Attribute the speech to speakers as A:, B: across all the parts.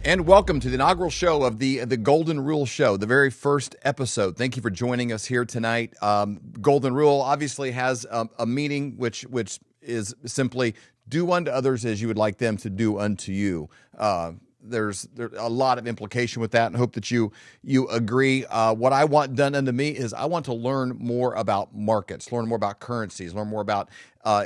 A: And welcome to the inaugural show of the Golden Rule Show, the very first episode. Thank you for joining us here tonight. Golden Rule obviously has a meaning which is simply do unto others as you would like them to do unto you. There's a lot of implication with that, and hope that you agree. What I want done unto me is I want to learn more about markets, learn more about currencies, learn more about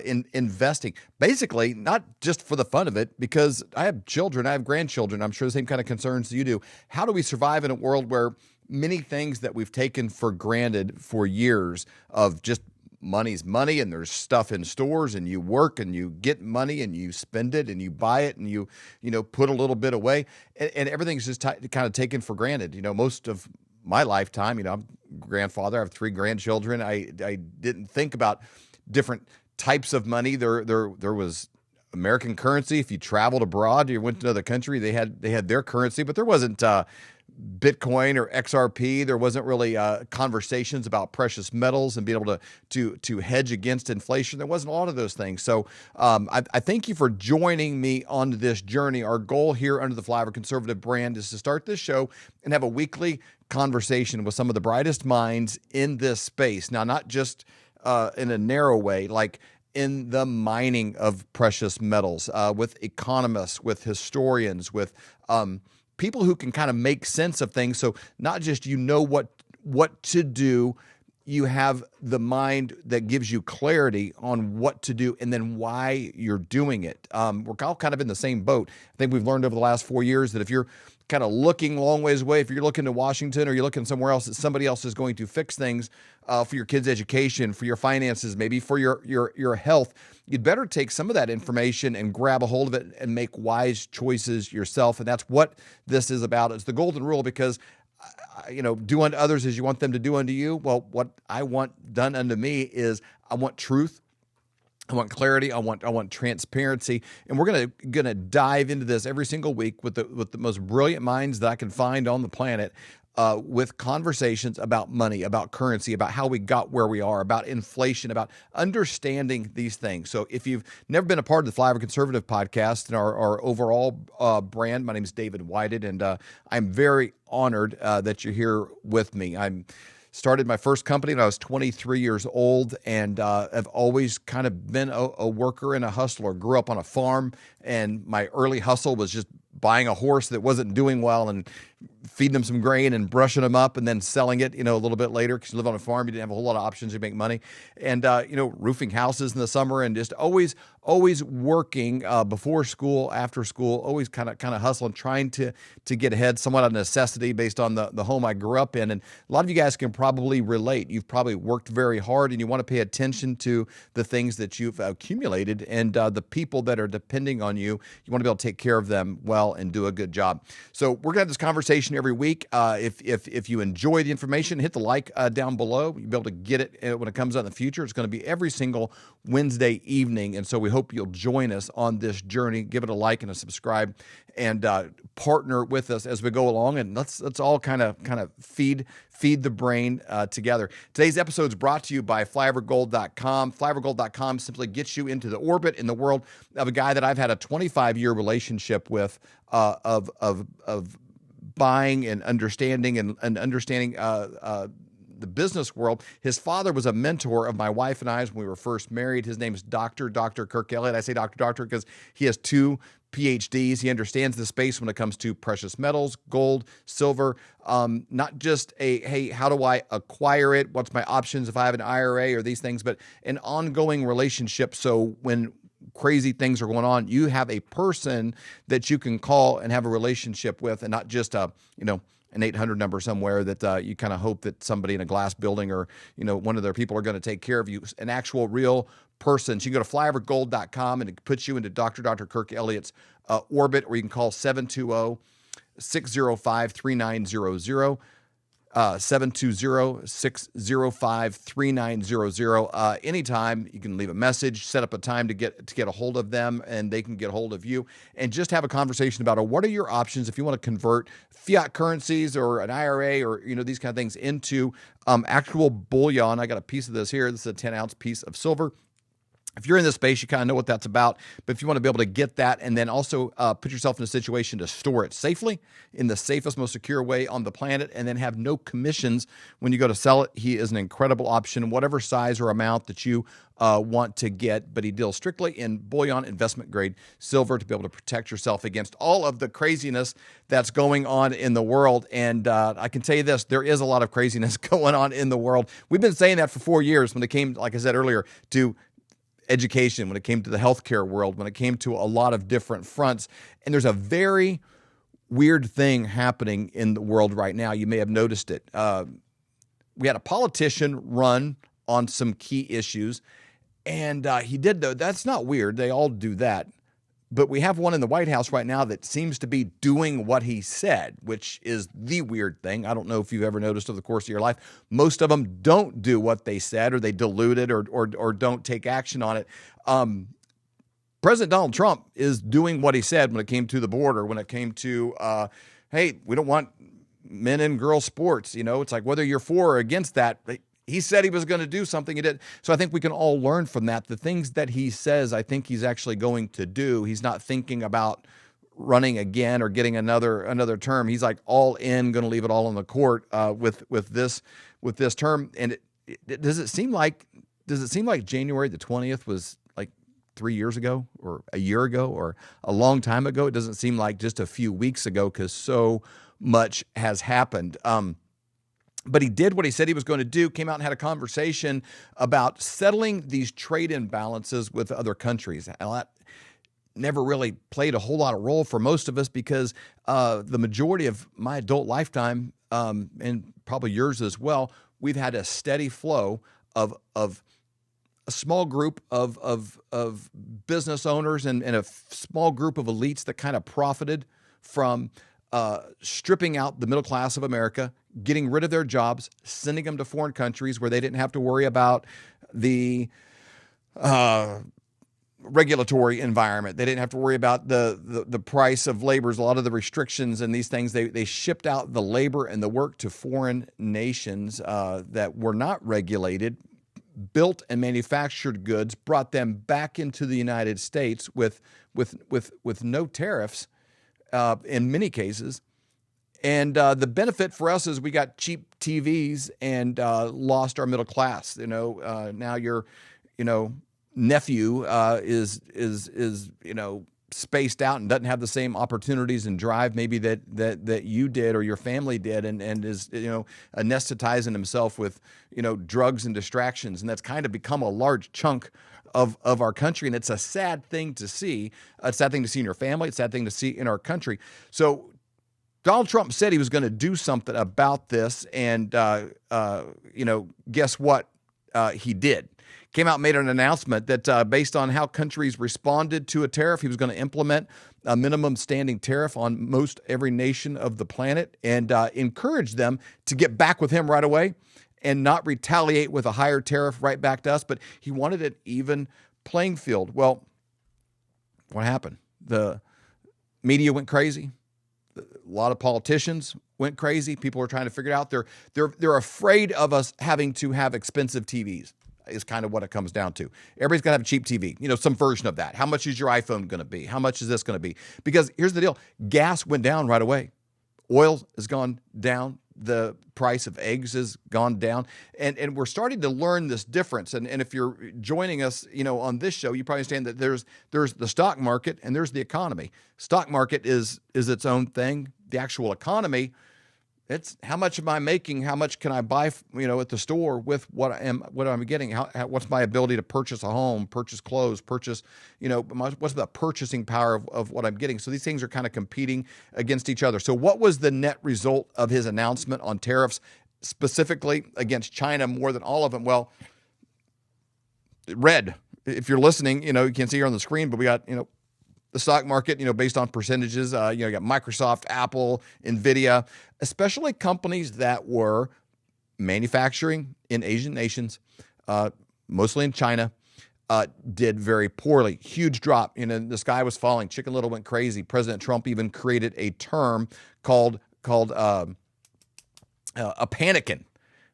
A: investing. Basically, not just for the fun of it, because I have children, I have grandchildren. I'm sure the same kind of concerns you do. How do we survive in a world where many things that we've taken for granted for years of just money's money, and there's stuff in stores, and you work and you get money and you spend it and you buy it and you put a little bit away, and everything's just kind of taken for granted. Most of my lifetime, I'm a grandfather, I have 3 grandchildren. I didn't think about different types of money. There was American currency. If you traveled abroad, you went to another country, they had their currency, but there wasn't Bitcoin or XRP. There wasn't really conversations about precious metals and being able to hedge against inflation. There wasn't a lot of those things. So I thank you for joining me on this journey. Our goal here under the Flyover Conservative brand is to start this show and have a weekly conversation with some of the brightest minds in this space. Now, not just in a narrow way, like in the mining of precious metals, with economists, with historians, with people who can kind of make sense of things. So not just what to do, you have the mind that gives you clarity on what to do and then why you're doing it. We're all kind of in the same boat. I think we've learned over the last 4 years that if you're kind of looking a long ways away, if you're looking to Washington or you're looking somewhere else, that somebody else is going to fix things for your kids' education, for your finances, maybe for your health, you'd better take some of that information and grab a hold of it and make wise choices yourself. And that's what this is about. It's the golden rule, because do unto others as you want them to do unto you. Well, what I want done unto me is I want truth. I want clarity. I want transparency, and we're gonna dive into this every single week with the most brilliant minds that I can find on the planet, with conversations about money, about currency, about how we got where we are, about inflation, about understanding these things. So if you've never been a part of the Flyover Conservative podcast and our overall brand, my name is David Whited, and I'm very honored that you're here with me. I'm started my first company when I was 23 years old, and have always kind of been a worker and a hustler. Grew up on a farm, and my early hustle was just buying a horse that wasn't doing well and feeding them some grain and brushing them up and then selling it, a little bit later, because you live on a farm, you didn't have a whole lot of options to make money. And, roofing houses in the summer, and just always working before school, after school, always kind of hustling, trying to get ahead, somewhat of necessity based on the home I grew up in. And a lot of you guys can probably relate. You've probably worked very hard, and you want to pay attention to the things that you've accumulated, and the people that are depending on you. You want to be able to take care of them well and do a good job. So we're going to have this conversation every week. If you enjoy the information, hit the like down below. You'll be able to get it when it comes out in the future. It's going to be every single Wednesday evening, and so we hope you'll join us on this journey. Give it a like and a subscribe, and partner with us as we go along. And let's all kind of feed the brain together. Today's episode is brought to you by flyovergold.com. Flyovergold.com simply gets you into the orbit in the world of a guy that I've had a 25-year relationship with, of buying and understanding the business world. His father was a mentor of my wife and I when we were first married. His name is Dr. Kirk Elliott. I say Dr. because he has 2 PhDs. He understands the space when it comes to precious metals, gold, silver, not just hey, how do I acquire it? What's my options if I have an IRA or these things, but an ongoing relationship. So when crazy things are going on, you have a person that you can call and have a relationship with, and not just an 800 number somewhere that you kind of hope that somebody in a glass building or one of their people are going to take care of you. An actual real person. So you can go to flyovergold.com, and it puts you into Dr. Kirk Elliott's orbit, or you can call 720-605-3900. 720-605-3900. Anytime you can leave a message, set up a time to get a hold of them, and they can get a hold of you, and just have a conversation about what are your options if you want to convert fiat currencies or an IRA or these kind of things into actual bullion. I got a piece of this here. This is a 10-ounce piece of silver. If you're in this space, you kind of know what that's about. But if you want to be able to get that and then also put yourself in a situation to store it safely in the safest, most secure way on the planet, and then have no commissions when you go to sell it, he is an incredible option, whatever size or amount that you want to get. But he deals strictly in bullion investment grade silver to be able to protect yourself against all of the craziness that's going on in the world. And I can tell you this, there is a lot of craziness going on in the world. We've been saying that for 4 years when it came, like I said earlier, to education, when it came to the healthcare world, when it came to a lot of different fronts. And there's a very weird thing happening in the world right now. You may have noticed it. We had a politician run on some key issues, and he did, though. That's not weird. They all do that. But we have one in the White House right now that seems to be doing what he said, which is the weird thing. I don't know if you've ever noticed over the course of your life. Most of them don't do what they said, or they dilute it, or don't take action on it. President Donald Trump is doing what he said when it came to the border, when it came to, hey, we don't want men and girls sports. You know, it's like whether you're for or against that, he said he was going to do something. He did. So I think we can all learn from that. The things that he says, I think he's actually going to do. He's not thinking about running again or getting another term. He's like all in, going to leave it all on the court with this term. And does it seem like January the 20th was like 3 years ago or a year ago or a long time ago? It doesn't seem like just a few weeks ago, because so much has happened. But he did what he said he was going to do, came out and had a conversation about settling these trade imbalances with other countries. And that never really played a whole lot of role for most of us, because the majority of my adult lifetime, and probably yours as well, we've had a steady flow of a small group of business owners and a small group of elites that kind of profited from stripping out the middle class of America, getting rid of their jobs, sending them to foreign countries where they didn't have to worry about the regulatory environment. They didn't have to worry about the price of labor, a lot of the restrictions and these things. They shipped out the labor and the work to foreign nations that were not regulated, built and manufactured goods, brought them back into the United States with no tariffs in many cases. And the benefit for us is we got cheap TVs and lost our middle class. Now your nephew is spaced out and doesn't have the same opportunities and drive maybe that you did or your family did, and is anesthetizing himself with drugs and distractions, and that's kind of become a large chunk of our country. And it's a sad thing to see. It's a sad thing to see in your family. It's a sad thing to see in our country. So Donald Trump said he was going to do something about this, and guess what? He did. Came out and made an announcement that based on how countries responded to a tariff, he was going to implement a minimum standing tariff on most every nation of the planet, and encourage them to get back with him right away and not retaliate with a higher tariff right back to us. But he wanted an even playing field. Well, what happened? The media went crazy. A lot of politicians went crazy. People are trying to figure it out. They're afraid of us having to have expensive TVs, is kind of what it comes down to. Everybody's got to have a cheap TV, some version of that. How much is your iPhone going to be? How much is this going to be? Because here's the deal. Gas went down right away. Oil has gone down. The price of eggs has gone down. And we're starting to learn this difference. And if you're joining us, on this show, you probably understand that there's the stock market and there's the economy. Stock market is its own thing. The actual economy, it's how much am I making? How much can I buy, at the store with what I'm getting? What's my ability to purchase a home, purchase clothes, purchase, what's the purchasing power of what I'm getting? So these things are kind of competing against each other. So what was the net result of his announcement on tariffs, specifically against China more than all of them? Well, red. If you're listening, you can't see here on the screen, but we got, the stock market, based on percentages, you got Microsoft, Apple, NVIDIA, especially companies that were manufacturing in Asian nations, mostly in China, did very poorly. Huge drop. The sky was falling. Chicken Little went crazy. President Trump even created a term called a panicking,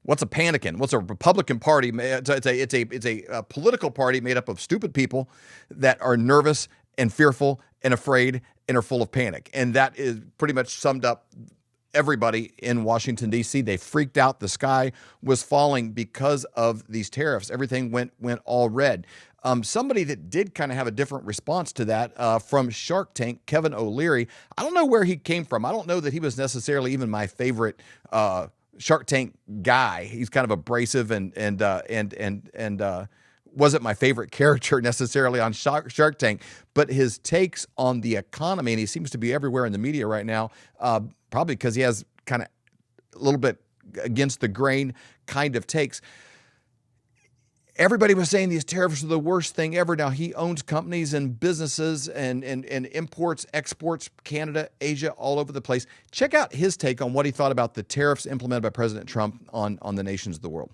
A: What's a panicking? What's a Republican Party? It's a political party made up of stupid people that are nervous and fearful and afraid and are full of panic. And that is pretty much summed up everybody in Washington, D.C. They freaked out. The sky was falling because of these tariffs. Everything went all red. Somebody that did kind of have a different response to that from Shark Tank, Kevin O'Leary. I don't know where he came from. I don't know that he was necessarily even my favorite Shark Tank guy. He's kind of abrasive and wasn't my favorite character necessarily on Shark Tank, but his takes on the economy, and he seems to be everywhere in the media right now, probably because he has kind of a little bit against the grain kind of takes. Everybody was saying these tariffs are the worst thing ever. Now, he owns companies and businesses and imports, exports, Canada, Asia, all over the place. Check out his take on what he thought about the tariffs implemented by President Trump on the nations of the world.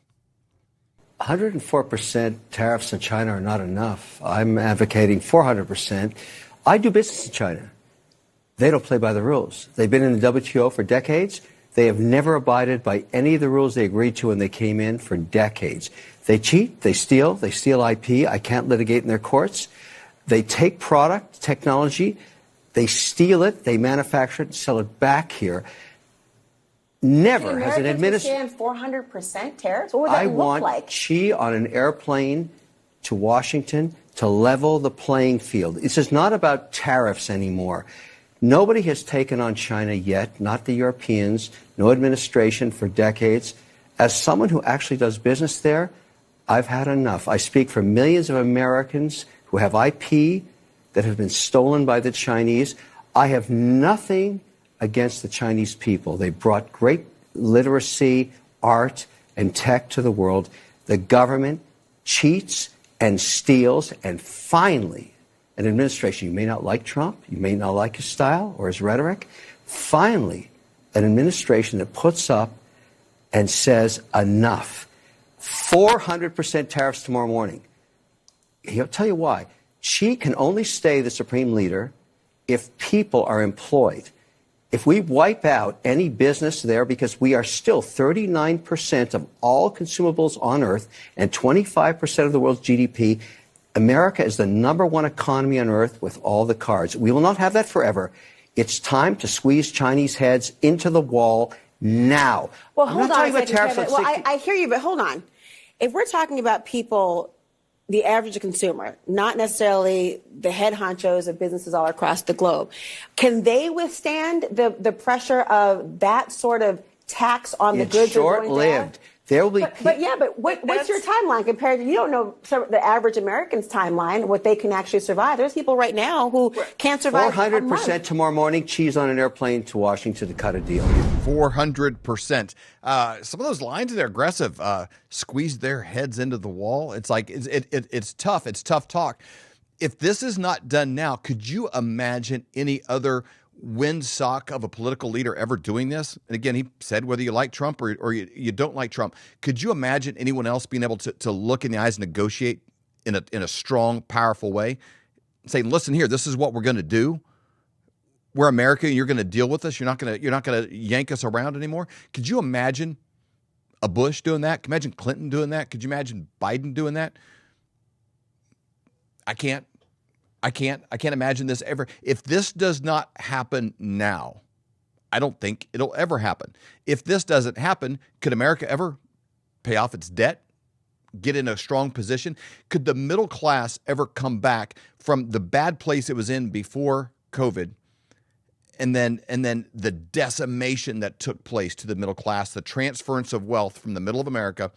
B: 104% tariffs in China are not enough. I'm advocating 400%. I do business in China. They don't play by the rules. They've been in the WTO for decades. They have never abided by any of the rules they agreed to when they came in for decades. They cheat, they steal IP. I can't litigate in their courts. They take product, technology, they steal it, they manufacture it and sell it back here. Never has an administration.
C: 400% tariffs? What would that look like?
B: I want Xi on an airplane to Washington to level the playing field. This is not about tariffs anymore. Nobody has taken on China yet, not the Europeans, no administration for decades. As someone who actually does business there, I've had enough. I speak for millions of Americans who have IP that have been stolen by the Chinese. I have nothing against the Chinese people. They brought great literacy, art, and tech to the world. The government cheats and steals, and finally, an administration, you may not like Trump, you may not like his style or his rhetoric, finally, an administration that puts up and says enough. 400% tariffs tomorrow morning. He'll tell you why. Xi can only stay the supreme leader if people are employed. If we wipe out any business there, because we are still 39% of all consumables on Earth and 25% of the world's GDP, America is the #1 economy on Earth with all the cards. We will not have that forever. It's time to squeeze Chinese heads into the wall now.
C: Well, hold on a second, Kevin. Well, I hear you, but hold on. If we're talking about people, the average consumer, not necessarily the head honchos of businesses all across the globe, can they withstand the pressure of that sort of tax on the goods?
B: It's short-lived. There will be
C: but what's your timeline compared to, you don't know the average American's timeline, what they can actually survive. There's people right now who can't survive
B: 400% tomorrow morning, cheese on an airplane to Washington to cut a deal.
A: 400%. Some of those lines are aggressive. Squeeze their heads into the wall. It's like, it's tough. It's tough talk. If this is not done now, could you imagine any other windsock of a political leader ever doing this? And again, he said whether you like Trump or you don't like Trump. Could you imagine anyone else being able to look in the eyes and negotiate in a strong, powerful way, saying, "Listen here, this is what we're going to do. We're America, and you're going to deal with us. You're not going to yank us around anymore." Could you imagine a Bush doing that? Could you imagine Clinton doing that? Could you imagine Biden doing that? I can't imagine this ever. If this does not happen now, I don't think it'll ever happen. If this doesn't happen, could America ever pay off its debt, get in a strong position? Could the middle class ever come back from the bad place it was in before COVID, and then the decimation that took place to the middle class, the transference of wealth from the middle of America,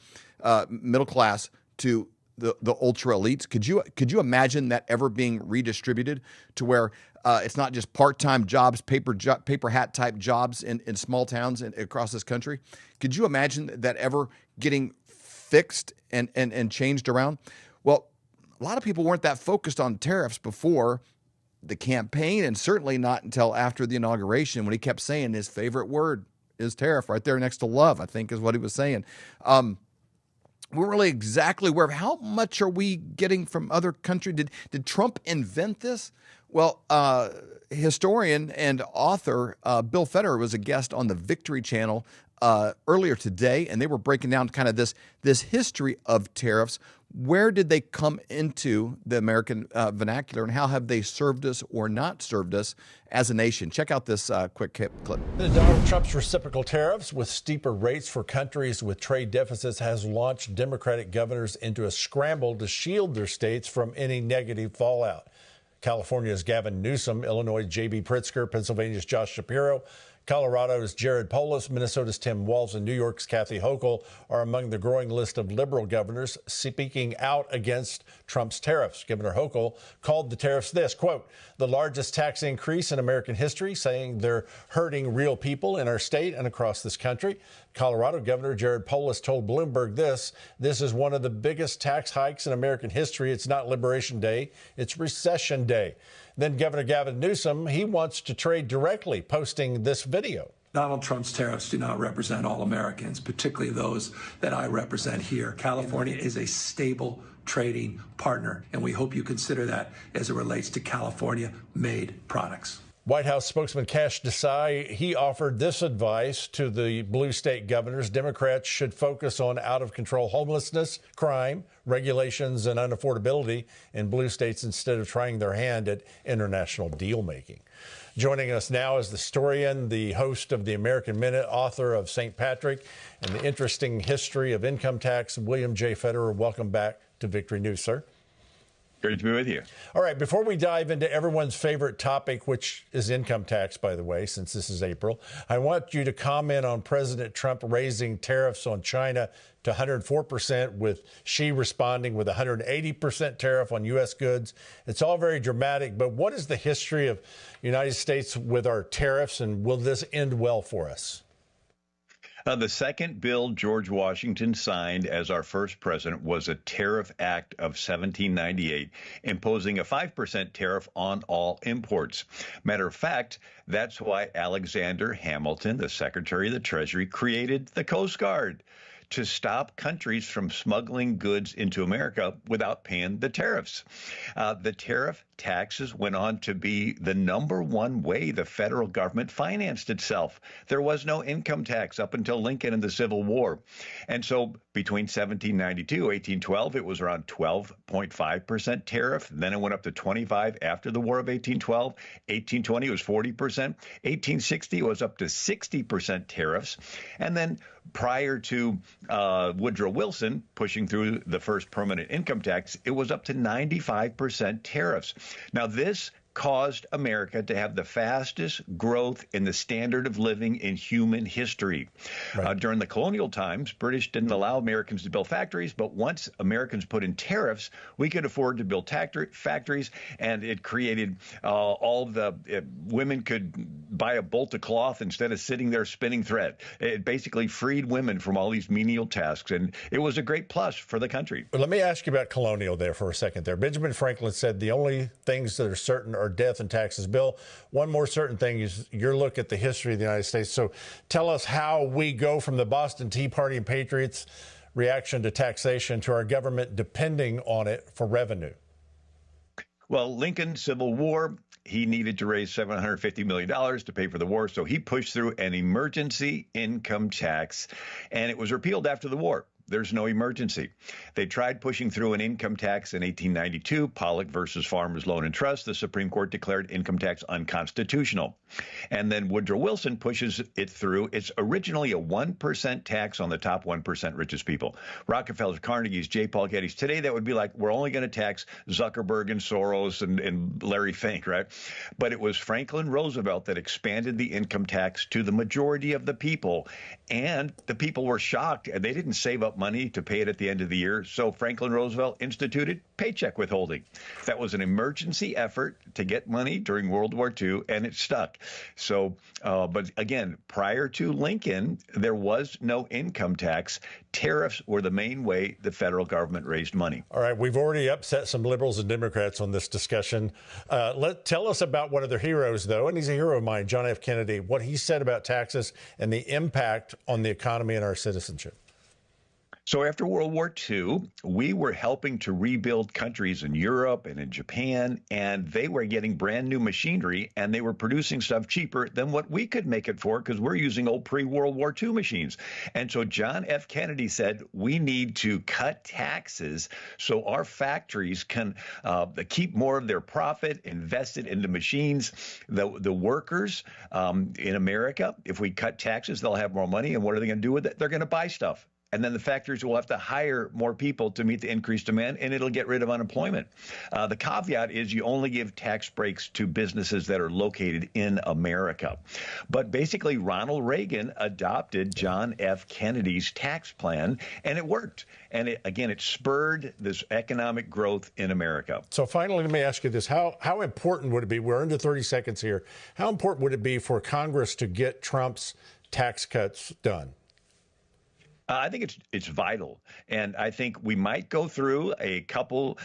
A: middle class to the ultra elites? Could you imagine that ever being redistributed to where it's not just part-time jobs, paper hat type jobs in small towns and across this country? Could you imagine that ever getting fixed and changed around? Well, a lot of people weren't that focused on tariffs before the campaign, and certainly not until after the inauguration, when he kept saying his favorite word is tariff, right there next to love, I think is what he was saying. We're really exactly aware of how much are we getting from other countries. Did Trump invent this? Well, historian and author Bill Federer was a guest on the Victory Channel earlier today, and they were breaking down kind of this history of tariffs. Where did they come into the American vernacular, and how have they served us or not served us as a nation? Check out this quick clip.
D: Donald Trump's reciprocal tariffs with steeper rates for countries with trade deficits has launched Democratic governors into a scramble to shield their states from any negative fallout. California's Gavin Newsom, Illinois' J.B. Pritzker, Pennsylvania's Josh Shapiro, Colorado's Jared Polis, Minnesota's Tim Walz, and New York's Kathy Hochul are among the growing list of liberal governors speaking out against Trump's tariffs. Governor Hochul called the tariffs this, quote, the largest tax increase in American history, saying they're hurting real people in our state and across this country. Colorado Governor Jared Polis told Bloomberg this is one of the biggest tax hikes in American history. It's not Liberation Day, it's Recession Day. Then Governor Gavin Newsom, he wants to trade directly, posting this video.
E: Donald Trump's tariffs do not represent all Americans, particularly those that I represent here. California is a stable trading partner, and we hope you consider that as it relates to California-made products.
D: White House spokesman Kash Desai, he offered this advice to the blue state governors. Democrats should focus on out-of-control homelessness, crime, regulations, and unaffordability in blue states instead of trying their hand at international deal-making. Joining us now is the historian, the host of the American Minute, author of St. Patrick and the Interesting History of Income Tax, William J. Federer. Welcome back to Victory News, sir.
F: Great to be with you.
D: All right, before we dive into everyone's favorite topic, which is income tax, by the way, since this is April, I want you to comment on President Trump raising tariffs on China to 104%, with Xi responding with 180% tariff on U.S. goods. It's all very dramatic, but what is the history of the United States with our tariffs, and will this end well for us?
F: The second bill George Washington signed as our first president was a Tariff Act of 1798, imposing a 5% tariff on all imports. Matter of fact, that's why Alexander Hamilton, the Secretary of the Treasury, created the Coast Guard to stop countries from smuggling goods into America without paying the tariffs. The tariff taxes went on to be the number one way the federal government financed itself. There was no income tax up until Lincoln and the Civil War. And so between 1792, 1812, it was around 12.5% tariff. Then it went up to 25 after the War of 1812. 1820 was 40%. 1860 was up to 60% tariffs. And then prior to Woodrow Wilson pushing through the first permanent income tax, it was up to 95% tariffs. Now, this caused America to have the fastest growth in the standard of living in human history. Right. During the colonial times, British didn't allow Americans to build factories, but once Americans put in tariffs, we could afford to build factories, and it created women could buy a bolt of cloth instead of sitting there spinning thread. It basically freed women from all these menial tasks, and it was a great plus for the country.
D: But let me ask you about colonial there for a second there. Benjamin Franklin said the only things that are certain are death and taxes. Bill, one more certain thing is your look at the history of the United States. So tell us how we go from the Boston Tea Party and Patriots reaction to taxation to our government depending on it for revenue.
F: Well, Lincoln, Civil War, he needed to raise $750 million to pay for the war, so he pushed through an emergency income tax, and it was repealed after the war. There's no emergency. They tried pushing through an income tax in 1892, Pollock versus Farmers Loan and Trust. The Supreme Court declared income tax unconstitutional. And then Woodrow Wilson pushes it through. It's originally a 1% tax on the top 1% richest people. Rockefeller's, Carnegie's, J. Paul Getty's. Today, that would be like, we're only going to tax Zuckerberg and Soros and Larry Fink, right? But it was Franklin Roosevelt that expanded the income tax to the majority of the people. And the people were shocked, and they didn't save up money to pay it at the end of the year. So Franklin Roosevelt instituted paycheck withholding. That was an emergency effort to get money during World War II, and it stuck. So, but again, prior to Lincoln, there was no income tax. Tariffs were the main way the federal government raised money.
D: All right, we've already upset some liberals and Democrats on this discussion. Tell us about one of their heroes, though, and he's a hero of mine, John F. Kennedy, what he said about taxes and the impact on the economy and our citizenship.
F: So after World War II, we were helping to rebuild countries in Europe and in Japan, and they were getting brand new machinery, and they were producing stuff cheaper than what we could make it for because we're using old pre-World War II machines. And so John F. Kennedy said, we need to cut taxes so our factories can keep more of their profit invested into machines. The workers in America, if we cut taxes, they'll have more money. And what are they going to do with it? They're going to buy stuff. And then the factories will have to hire more people to meet the increased demand, and it'll get rid of unemployment. The caveat is you only give tax breaks to businesses that are located in America. But basically, Ronald Reagan adopted John F. Kennedy's tax plan, and it worked. And it spurred this economic growth in America.
D: So finally, let me ask you this. How important would it be? We're under 30 seconds here. How important would it be for Congress to get Trump's tax cuts done?
F: I think it's vital, and I think we might go through a couple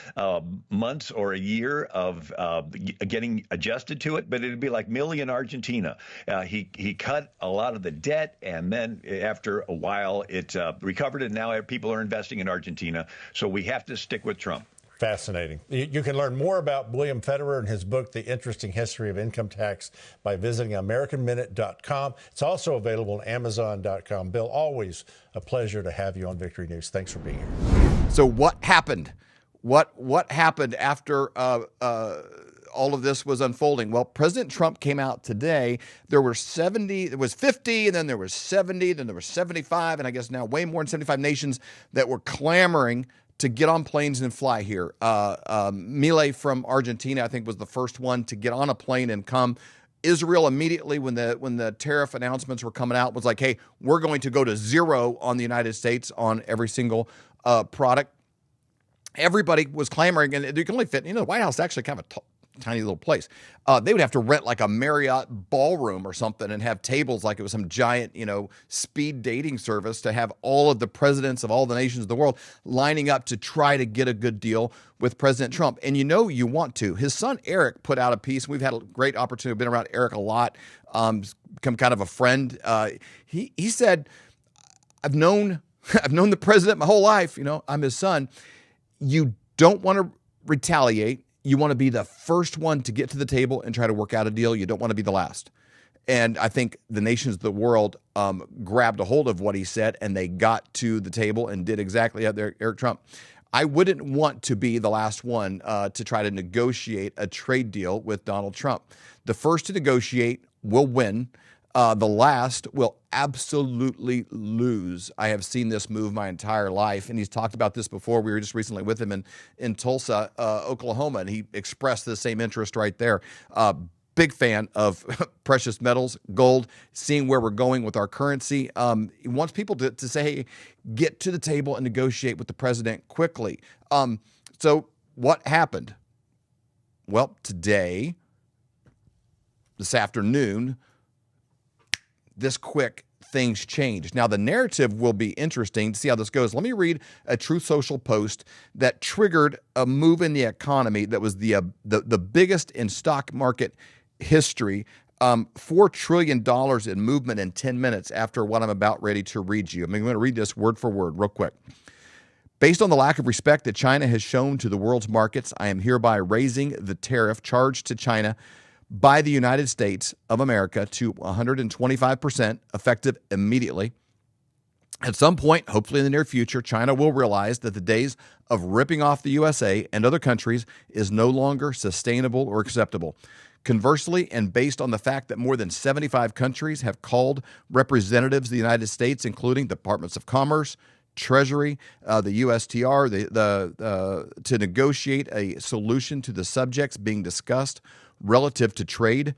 F: months or a year of getting adjusted to it, but it'd be like Millie in Argentina. He cut a lot of the debt, and then after a while, it recovered, and now people are investing in Argentina. So we have to stick with Trump.
D: Fascinating. You can learn more about William Federer and his book, The Interesting History of Income Tax, by visiting AmericanMinute.com. It's also available on Amazon.com. Bill, always a pleasure to have you on Victory News. Thanks for being here.
A: So what happened? What happened after all of this was unfolding? Well, President Trump came out today. There were 70, there was 50, and then there was 70, then there was 75, and I guess now way more than 75 nations that were clamoring to get on planes and fly here. Milei from Argentina, I think, was the first one to get on a plane and come. Israel immediately, when the tariff announcements were coming out, was like, hey, we're going to go to zero on the United States on every single product. Everybody was clamoring, and you can only fit, the White House is actually kind of a tiny little place. They would have to rent like a Marriott ballroom or something and have tables like it was some giant, speed dating service to have all of the presidents of all the nations of the world lining up to try to get a good deal with President Trump. And you want to. His son Eric put out a piece. We've had a great opportunity. We've been around Eric a lot, become kind of a friend. He said, I've known the president my whole life. I'm his son. You don't want to retaliate. You want to be the first one to get to the table and try to work out a deal. You don't want to be the last. And I think the nations of the world grabbed a hold of what he said, and they got to the table and did exactly that there, Eric Trump. I wouldn't want to be the last one to try to negotiate a trade deal with Donald Trump. The first to negotiate will win. The last will absolutely lose. I have seen this move my entire life, and he's talked about this before. We were just recently with him in Tulsa, Oklahoma, and he expressed the same interest right there. Big fan of precious metals, gold, seeing where we're going with our currency. He wants people to say, hey, get to the table and negotiate with the president quickly. So what happened? Well, today, this afternoon, this quick, things changed. Now, the narrative will be interesting to see how this goes. Let me read a Truth Social post that triggered a move in the economy that was the biggest in stock market history. $4 trillion in movement in 10 minutes after what I'm about ready to read you. I'm going to read this word for word real quick. Based on the lack of respect that China has shown to the world's markets, I am hereby raising the tariff charged to China by the United States of America to 125%, effective immediately. At some point, hopefully in the near future, China will realize that the days of ripping off the USA and other countries is no longer sustainable or acceptable. Conversely, and based on the fact that more than 75 countries have called representatives of the United States, including Departments of Commerce, Treasury, the USTR, to negotiate a solution to the subjects being discussed relative to trade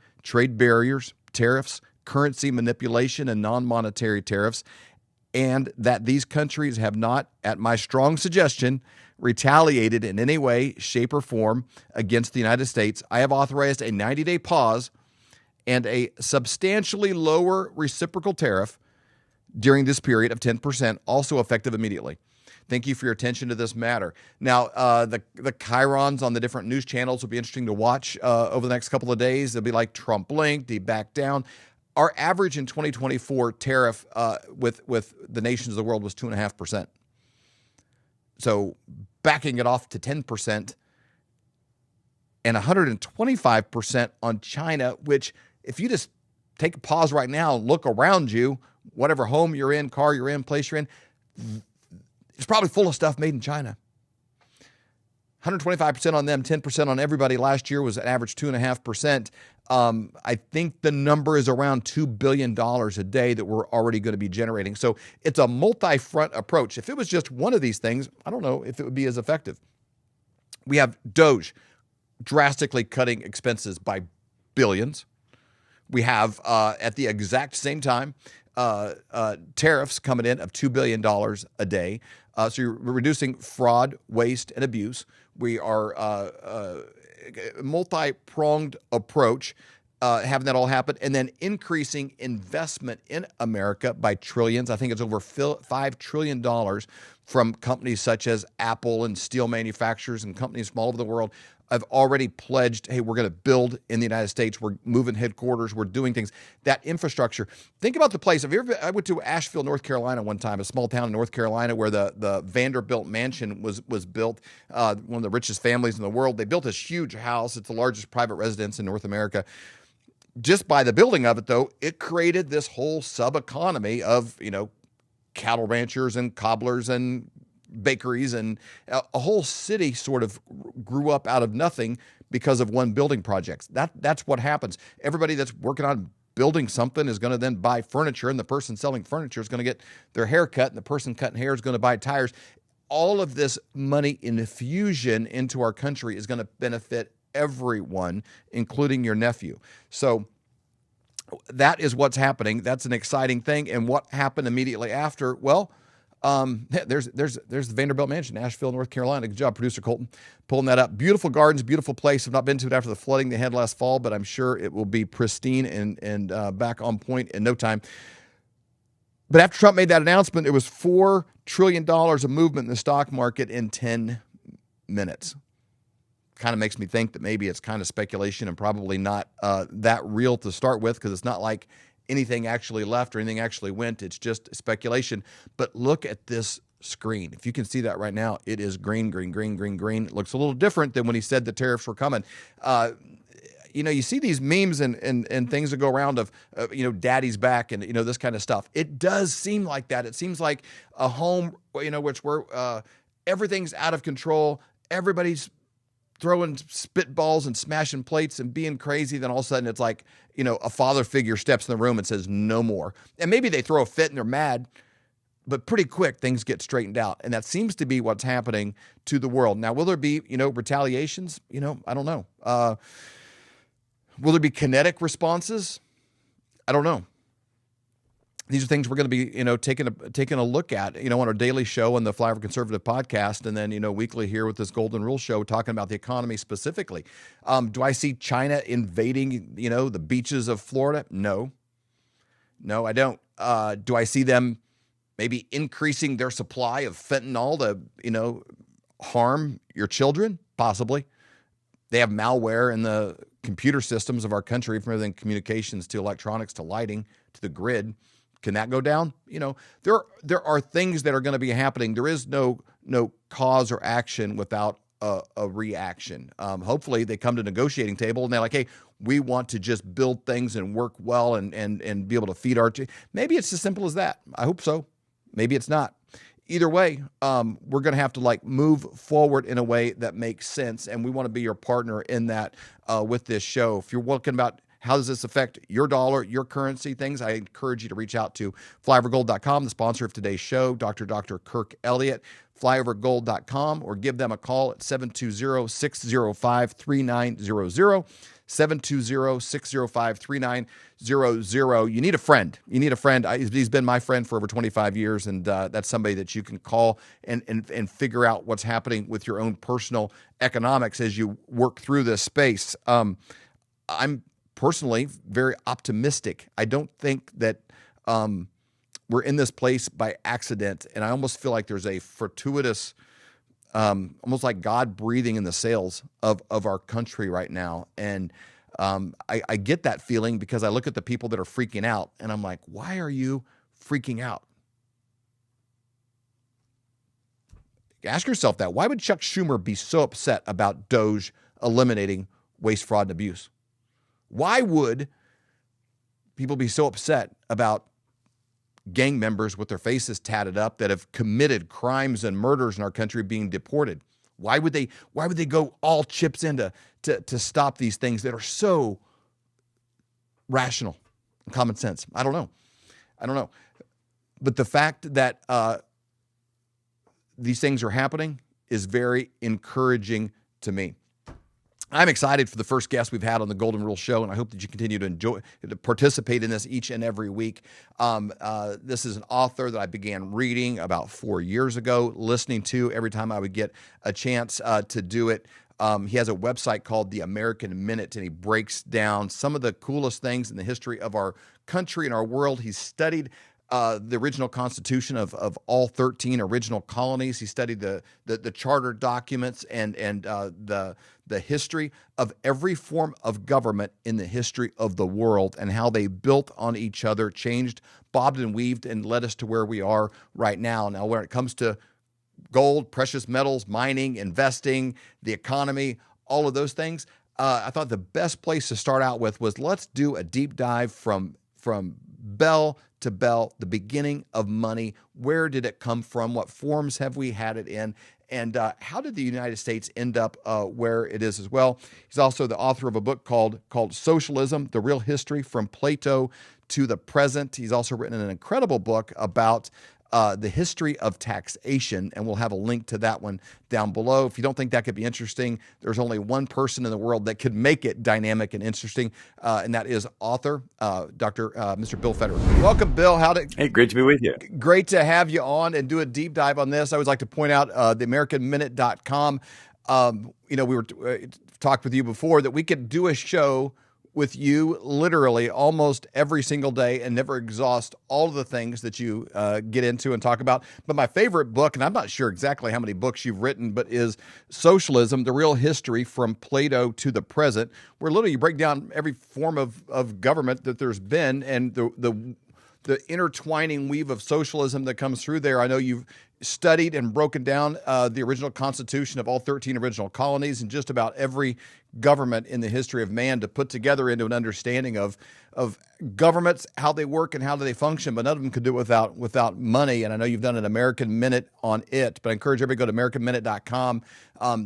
A: barriers, tariffs, currency manipulation, and non-monetary tariffs, and that these countries have not, at my strong suggestion, retaliated in any way, shape, or form against the United States, I have authorized a 90-day pause and a substantially lower reciprocal tariff during this period of 10%, also effective immediately. Thank you for your attention to this matter. Now, the chyrons on the different news channels will be interesting to watch over the next couple of days. They'll be like Trump blinked, he backed down. Our average in 2024 tariff with the nations of the world was 2.5%. So backing it off to 10% and 125% on China, which if you just take a pause right now and look around you, whatever home you're in, car you're in, place you're in, it's probably full of stuff made in China. 125% on them, 10% on everybody. Last year was an average 2.5%. I think the number is around $2 billion a day that we're already going to be generating. So it's a multi-front approach. If it was just one of these things, I don't know if it would be as effective. We have Doge drastically cutting expenses by billions. We have, at the exact same time, tariffs coming in of $2 billion a day. So you're reducing fraud, waste, and abuse. We are multi-pronged approach, having that all happen, and then increasing investment in America by trillions. I think it's over $5 trillion from companies such as Apple and steel manufacturers and companies from all over the world have already pledged, hey, we're going to build in the United States. We're moving headquarters. We're doing things. That infrastructure. Think about the place. I went to Asheville, North Carolina one time, a small town in North Carolina where the Vanderbilt mansion was built, one of the richest families in the world. They built this huge house. It's the largest private residence in North America. Just by the building of it, though, it created this whole sub-economy of, cattle ranchers and cobblers and bakeries, and a whole city sort of grew up out of nothing because of one building project. That's what happens. Everybody that's working on building something is going to then buy furniture, and the person selling furniture is going to get their hair cut, and the person cutting hair is going to buy tires. All of this money infusion into our country is going to benefit everyone, including your nephew. So that is what's happening. That's an exciting thing. And what happened immediately after? Well, there's the Vanderbilt Mansion, Asheville, North Carolina. Good job, producer Colton, pulling that up. Beautiful gardens, beautiful place. I've not been to it after the flooding they had last fall, but I'm sure it will be pristine and back on point in no time. But after Trump made that announcement, it was $4 trillion of movement in the stock market in 10 minutes. Kind of makes me think that maybe it's kind of speculation and probably not that real to start with, because it's not like anything actually left or anything actually went. It's just speculation. But look at this screen. If you can see that right now, it is green, green, green, green, green. It looks a little different than when he said the tariffs were coming. You see these memes and things that go around of daddy's back and, this kind of stuff. It does seem like that. It seems like a home, which where everything's out of control. Everybody's throwing spitballs and smashing plates and being crazy. Then all of a sudden it's like, a father figure steps in the room and says, no more. And maybe they throw a fit and they're mad, but pretty quick things get straightened out. And that seems to be what's happening to the world. Now, will there be, retaliations? I don't know. Will there be kinetic responses? I don't know. These are things we're going to be, taking a look at, on our daily show on the Flyover Conservative podcast, and then, weekly here with this Golden Rule show, talking about the economy specifically. Do I see China invading, the beaches of Florida? No, I don't. Do I see them maybe increasing their supply of fentanyl to, harm your children? Possibly. They have malware in the computer systems of our country, from everything communications to electronics to lighting to the grid. Can that go down? There are things that are going to be happening. There is no cause or action without a reaction. Hopefully they come to the negotiating table and they're like, hey, we want to just build things and work well and be able to feed our maybe it's as simple as that. I hope so. Maybe it's not. Either way, we're going to have to move forward in a way that makes sense, and we want to be your partner in that with this show. If you're looking about how does this affect your dollar, your currency, things, I encourage you to reach out to flyovergold.com, the sponsor of today's show, Dr. Kirk Elliott, flyovergold.com, or give them a call at 720-605-3900. 720-605-3900. You need a friend. He's been my friend for over 25 years, and that's somebody that you can call and figure out what's happening with your own personal economics as you work through this space. I'm personally very optimistic. I don't think that we're in this place by accident, and I almost feel like there's a fortuitous almost like God breathing in the sails of our country right now. And I get that feeling because I look at the people that are freaking out and I'm like, why are you freaking out? Ask yourself that. Why would Chuck Schumer be so upset about DOGE eliminating waste, fraud, and abuse? Why would people be so upset about gang members with their faces tatted up that have committed crimes and murders in our country being deported? Why would they go all chips in to stop these things that are so rational and common sense? I don't know. But the fact that these things are happening is very encouraging to me. I'm excited for the first guest we've had on the Golden Rule Show, and I hope that you continue to participate in this each and every week. This is an author that I began reading about 4 years ago, listening to every time I would get a chance to do it. He has a website called The American Minute, and he breaks down some of the coolest things in the history of our country and our world. He's studied the original constitution of all 13 original colonies. He studied the charter documents and the history of every form of government in the history of the world and how they built on each other, changed, bobbed and weaved, and led us to where we are right now. Now, when it comes to gold, precious metals, mining, investing, the economy, all of those things, I thought the best place to start out with was let's do a deep dive from bell to bell, the beginning of money. Where did it come from? What forms have we had it in? And how did the United States end up where it is as well? He's also the author of a book called Socialism, The Real History from Plato to the Present. He's also written an incredible book about the history of taxation, and we'll have a link to that one down below. If you don't think that could be interesting, there's only one person in the world that could make it dynamic and interesting, and that is author, Mr. Bill Federer. Welcome, Bill.
G: Hey, great to be with you.
A: Great to have you on and do a deep dive on this. I always like to point out theamericanminute.com. We were talked with you before that we could do a show with you literally almost every single day and never exhaust all of the things that you get into and talk about. But my favorite book, and I'm not sure exactly how many books you've written, but is Socialism, The Real History from Plato to the Present, where literally you break down every form of government that there's been and the intertwining weave of socialism that comes through there. I know you've studied and broken down the original constitution of all 13 original colonies and just about every government in the history of man to put together into an understanding of governments, how they work and how do they function, but none of them could do it without money. And I know you've done an American Minute on it, but I encourage everybody to go to AmericanMinute.com.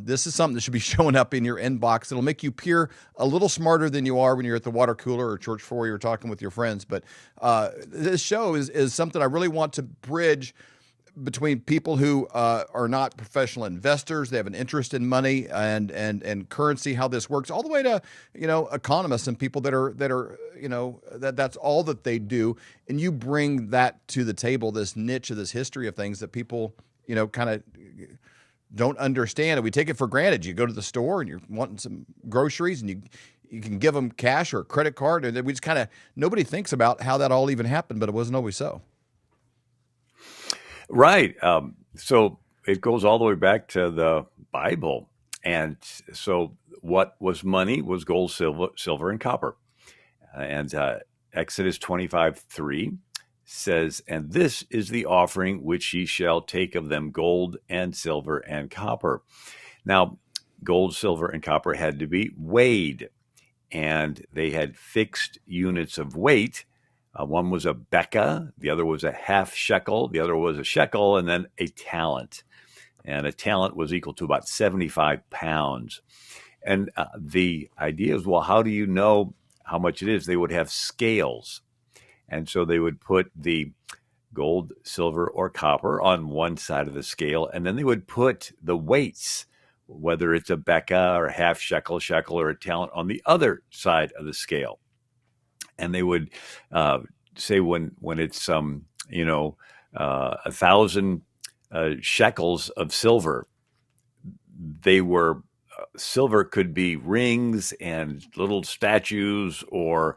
A: This is something that should be showing up in your inbox. It'll make you appear a little smarter than you are when you're at the water cooler or church foyer or talking with your friends. But this show is something I really want to bridge between people who are not professional investors. They have an interest in money and currency, how this works, all the way to economists and people that are that's all that they do. And you bring that to the table, this niche of this history of things that people kind of don't understand, and we take it for granted. You go to the store and you're wanting some groceries, and you can give them cash or a credit card, and we just nobody thinks about how that all even happened, but it wasn't always so.
G: Right. So it goes all the way back to the Bible. And so what was money was gold, silver, and copper. And Exodus 25:3 says, "And this is the offering which ye shall take of them, gold and silver and copper." Now, gold, silver, and copper had to be weighed, and they had fixed units of weight. One was a beka, the other was a half shekel, the other was a shekel, and then a talent. And a talent was equal to about 75 pounds. And the idea is, well, how do you know how much it is? They would have scales. And so they would put the gold, silver, or copper on one side of the scale, and then they would put the weights, whether it's a beka or a half shekel, or a talent, on the other side of the scale. And they would say when it's 1,000 shekels of silver, they were silver could be rings and little statues, or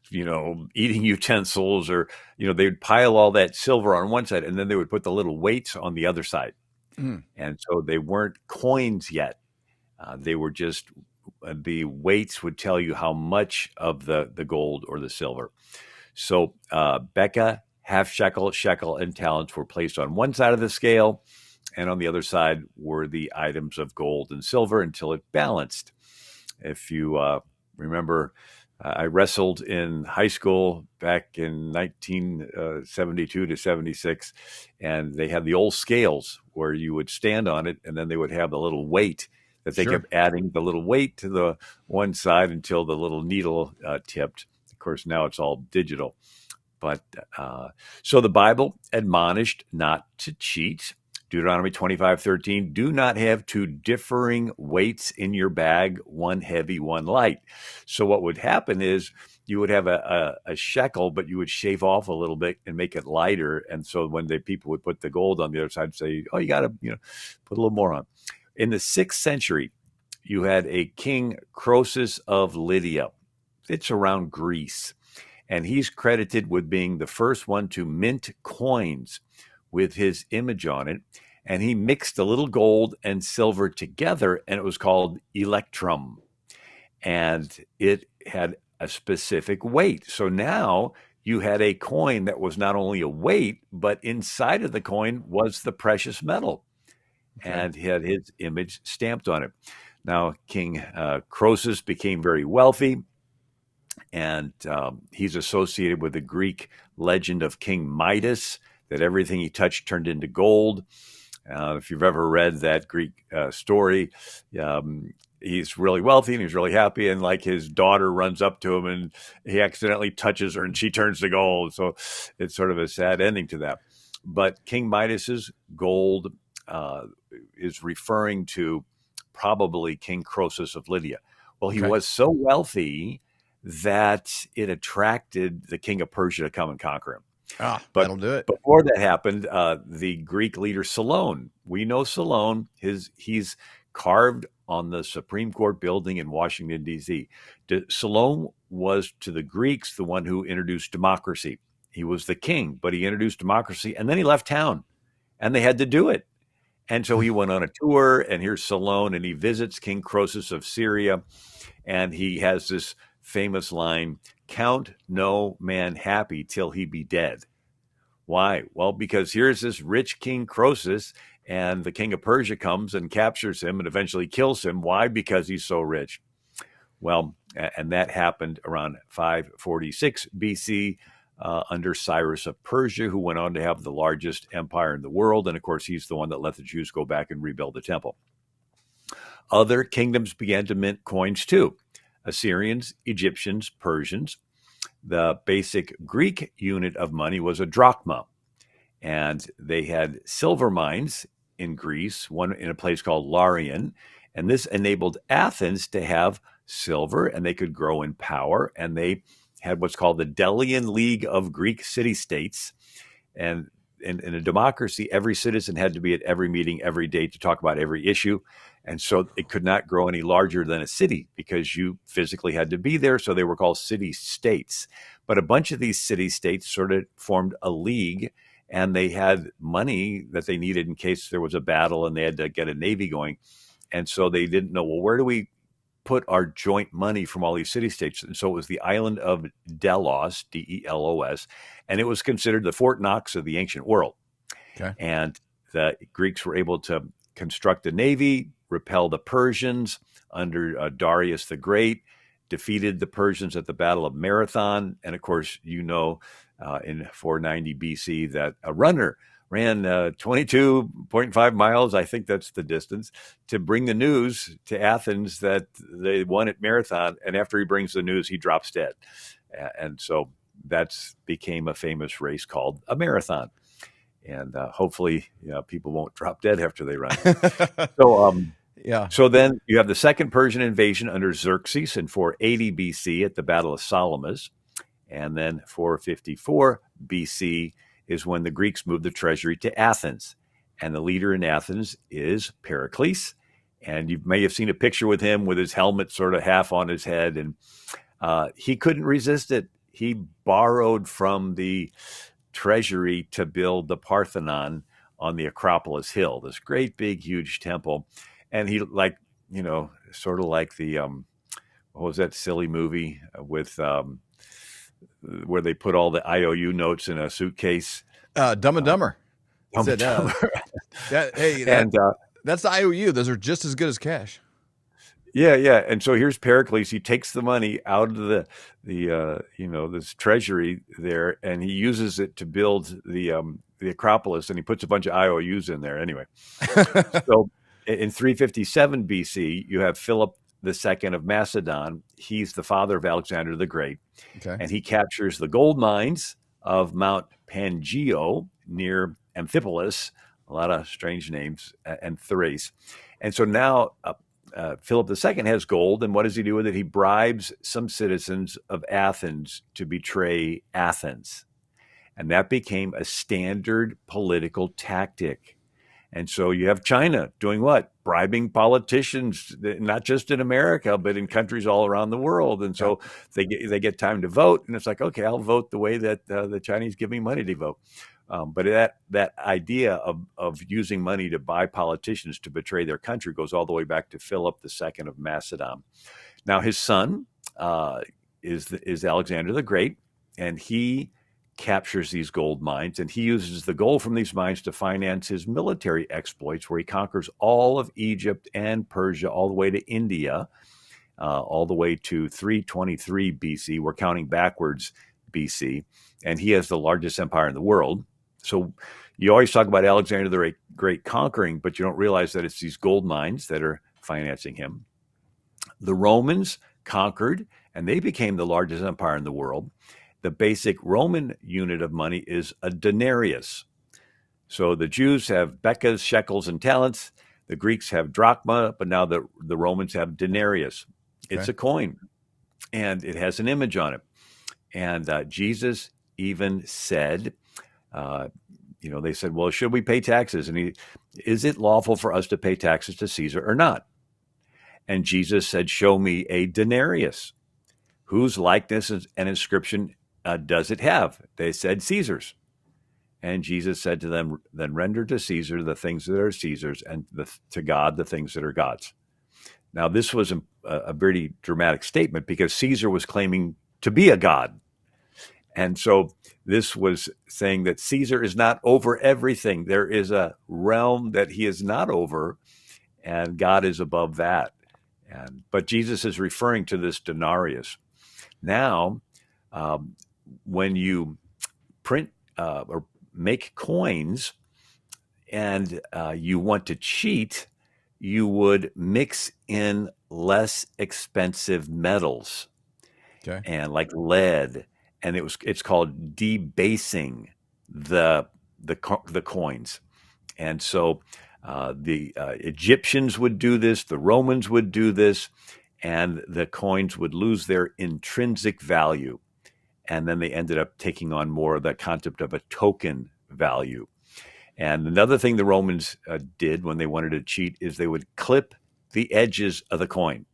G: eating utensils, or they would pile all that silver on one side, and then they would put the little weights on the other side. And so they weren't coins yet; they were just. The weights would tell you how much of the gold or the silver. So beka, half shekel, and talents were placed on one side of the scale, And on the other side were the items of gold and silver until it balanced. If you remember, I wrestled in high school back in 1972 to 76, and they had the old scales where you would stand on it, and then they would have the little weight that they kept adding the little weight to the one side until the little needle tipped. Of course, now it's all digital. But so the Bible admonished not to cheat. Deuteronomy 25:13, do not have two differing weights in your bag, one heavy, one light. So what would happen is you would have a shekel, but you would shave off a little bit and make it lighter. And so when the people would put the gold on the other side, say, oh, you got to put a little more on. In the 6th century, you had a king, Croesus of Lydia. It's around Greece. And he's credited with being the first one to mint coins with his image on it. And he mixed a little gold and silver together, and it was called electrum. And it had a specific weight. So now you had a coin that was not only a weight, but inside of the coin was the precious metal. Okay. And had his image stamped on it. Now, King Croesus became very wealthy. And he's associated with the Greek legend of King Midas, that everything he touched turned into gold. If you've ever read that Greek story, he's really wealthy and he's really happy. And like his daughter runs up to him and he accidentally touches her and she turns to gold. So it's sort of a sad ending to that. But King Midas's gold is referring to probably King Croesus of Lydia. Well, he was so wealthy that it attracted the king of Persia to come and conquer him.
A: But that'll do it.
G: Before that happened, the Greek leader Solon, we know Solon, he's carved on the Supreme Court building in Washington, D.C. Solon was to the Greeks the one who introduced democracy. He was the king, but he introduced democracy, and then he left town, and they had to do it. And so he went on a tour, and here's Solon, and he visits King Croesus of Syria, and he has this famous line, count no man happy till he be dead. Why? Well, because here's this rich King Croesus, and the king of Persia comes and captures him and eventually kills him. Why? Because he's so rich. Well, and that happened around 546 BC under Cyrus of Persia, who went on to have the largest empire in the world. And of course, he's the one that let the Jews go back and rebuild the temple. Other kingdoms began to mint coins too. Assyrians, Egyptians, Persians. The basic Greek unit of money was a drachma. And they had silver mines in Greece, one in a place called Larion. And this enabled Athens to have silver, and they could grow in power. And they had what's called the Delian League of Greek city-states. And in a democracy, every citizen had to be at every meeting every day to talk about every issue. And so it could not grow any larger than a city because you physically had to be there. So they were called city-states. But a bunch of these city-states sort of formed a league, and they had money that they needed in case there was a battle and they had to get a navy going. And so they didn't know, well, where do we put our joint money from all these city-states? And so it was the island of Delos, Delos, and it was considered the Fort Knox of the ancient world. Okay. And the Greeks were able to construct a navy, repel the Persians under Darius the Great, defeated the Persians at the Battle of Marathon. And of course, in 490 BC that a runner ran 22.5 miles, I think that's the distance, to bring the news to Athens that they won at Marathon. And after he brings the news, he drops dead. And so that's became a famous race called a marathon. And hopefully people won't drop dead after they run. So then you have the second Persian invasion under Xerxes in 480 BC at the Battle of Salamis. And then 454 BC is when the Greeks moved the treasury to Athens. And the leader in Athens is Pericles. And you may have seen a picture with him with his helmet sort of half on his head. And he couldn't resist it. He borrowed from the treasury to build the Parthenon on the Acropolis Hill, this great, big, huge temple. And he sort of like the, what was that silly movie with, where they put all the IOU notes in a suitcase?
A: Dumb and Dumber. He said, hey, that's the IOU. Those are just as good as cash.
G: Yeah. And so here's Pericles. He takes the money out of this treasury there, and he uses it to build the Acropolis, and he puts a bunch of IOUs in there anyway. So in 357 BC, you have Philip II of Macedon. He's the father of Alexander the Great.
A: Okay.
G: And he captures the gold mines of Mount Pangeo near Amphipolis, a lot of strange names, and Thrace. And so now Philip II has gold, and what does he do with it? He bribes some citizens of Athens to betray Athens. And that became a standard political tactic. And so you have China doing what? Bribing politicians, not just in America, but in countries all around the world. And so they get time to vote, and it's like, okay, I'll vote the way that the Chinese give me money to vote. But that idea of using money to buy politicians to betray their country goes all the way back to Philip II of Macedon. Now his son is Alexander the Great, and he captures these gold mines, and he uses the gold from these mines to finance his military exploits, where he conquers all of Egypt and Persia, all the way to India, all the way to 323 BC. We're counting backwards BC, and he has the largest empire in the world. So you always talk about Alexander the Great conquering, but you don't realize that it's these gold mines that are financing him. The Romans conquered, and they became the largest empire in the world. The basic Roman unit of money is a denarius. So the Jews have bekahs, shekels, and talents. The Greeks have drachma, but now the Romans have denarius. Okay. It's a coin, and it has an image on it. And Jesus even said, they said, well, should we pay taxes? And is it lawful for us to pay taxes to Caesar or not? And Jesus said, show me a denarius. Whose likeness and inscription does it have? They said, Caesar's. And Jesus said to them, then render to Caesar the things that are Caesar's, and to God the things that are God's. Now, this was a pretty dramatic statement, because Caesar was claiming to be a god. And so this was saying that Caesar is not over everything. There is a realm that he is not over, and God is above that. But Jesus is referring to this denarius. Now, when you print or make coins and you want to cheat, you would mix in less expensive metals, and like lead, and it's called debasing the coins. And so the Egyptians would do this, the Romans would do this, and the coins would lose their intrinsic value. And then they ended up taking on more of that concept of a token value. And another thing the Romans did when they wanted to cheat is they would clip the edges of the coin.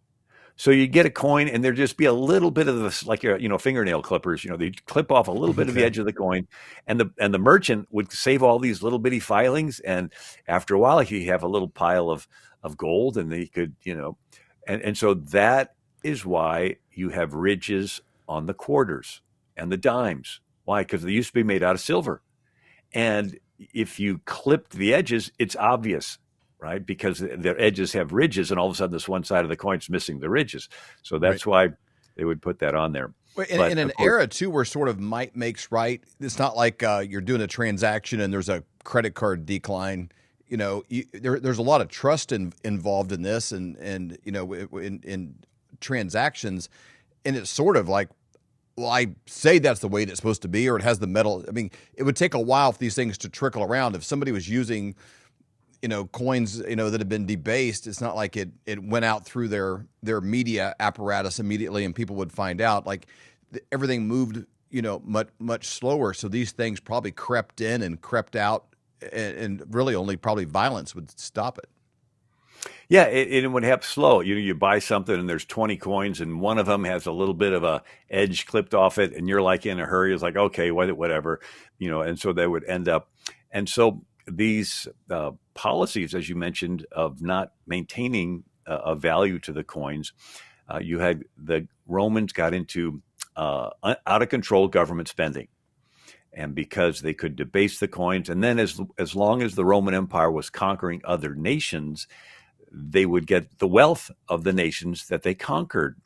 G: So you get a coin, and there'd just be a little bit of this, like fingernail clippers. They'd clip off a little bit of the edge of the coin, and the merchant would save all these little bitty filings. And after a while, he'd have a little pile of gold, and they could, and so that is why you have ridges on the quarters and the dimes. Why? Because they used to be made out of silver. And if you clipped the edges, it's obvious, right? Because their edges have ridges, and all of a sudden this one side of the coin's missing the ridges. So that's why they would put that on there.
A: In an era, too, where sort of might makes right, it's not like you're doing a transaction and there's a credit card decline. There's a lot of trust involved in this, and in transactions, and it's sort of like, well, I say that's the way it's supposed to be, or it has the metal. I mean, it would take a while for these things to trickle around. If somebody was using, coins, that have been debased, it's not like it went out through their media apparatus immediately and people would find out. Like everything moved, much slower. So these things probably crept in and crept out, and really only probably violence would stop it.
G: Yeah, it would happen slow. You buy something and there's 20 coins, and one of them has a little bit of a edge clipped off it, and you're like in a hurry. It's like, okay, whatever, and so they would end up. And so these policies, as you mentioned, of not maintaining a value to the coins, you had the Romans got into out of control government spending. And because they could debase the coins, and then as long as the Roman Empire was conquering other nations, they would get the wealth of the nations that they conquered,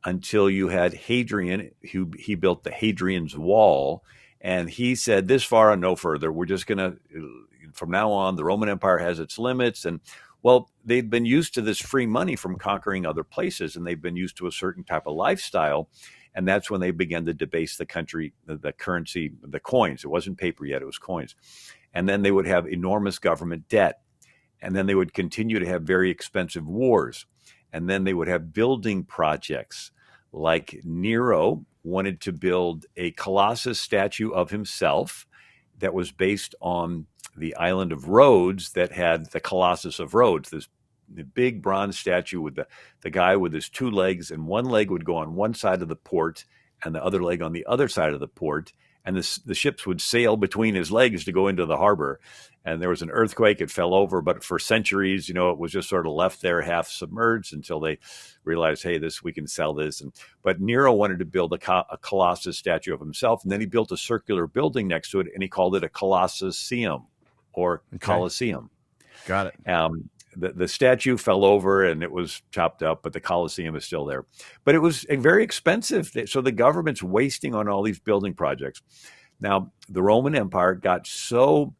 G: until you had Hadrian, who he built the Hadrian's Wall, and he said, this far and no further. We're just going to, from now on, the Roman Empire has its limits. And well, they'd been used to this free money from conquering other places, and they've been used to a certain type of lifestyle. And that's when they began to debase the country, the currency, the coins. It wasn't paper yet, it was coins. And then they would have enormous government debt. And then they would continue to have very expensive wars. And then they would have building projects. Like Nero wanted to build a Colossus statue of himself that was based on the island of Rhodes that had the Colossus of Rhodes, this big bronze statue with the guy with his two legs, and one leg would go on one side of the port and the other leg on the other side of the port. And the ships would sail between his legs to go into the harbor. And there was an earthquake, it fell over, but for centuries, it was just sort of left there half submerged until they realized, hey, we can sell this. But Nero wanted to build a Colossus statue of himself, and then he built a circular building next to it, and he called it a Colosseum or Colosseum.
A: Got it.
G: The statue fell over and it was chopped up, but the Colosseum is still there. But it was very expensive. So the government's wasting on all these building projects. Now, the Roman Empire got so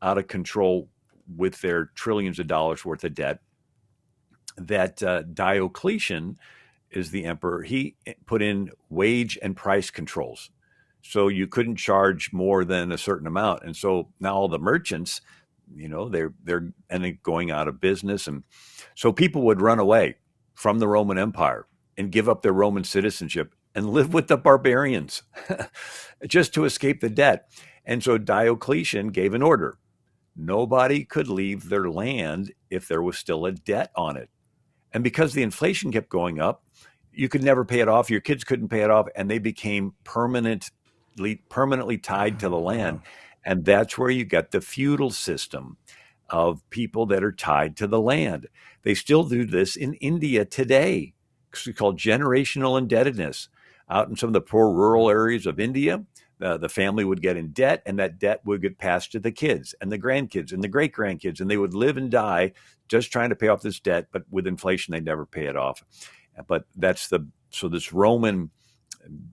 G: out of control with their trillions of dollars worth of debt that Diocletian is the emperor. He put in wage and price controls. So you couldn't charge more than a certain amount. And so now all the merchants, they're ending going out of business. And so people would run away from the Roman Empire and give up their Roman citizenship and live with the barbarians just to escape the debt. And so Diocletian gave an order. Nobody could leave their land if there was still a debt on it. And because the inflation kept going up, you could never pay it off. Your kids couldn't pay it off. And they became permanently tied to the land. And that's where you get the feudal system of people that are tied to the land. They still do this in India today. It's called generational indebtedness. Out in some of the poor rural areas of India, the family would get in debt, and that debt would get passed to the kids and the grandkids and the great-grandkids, and they would live and die just trying to pay off this debt, but with inflation, they never pay it off. But so this Roman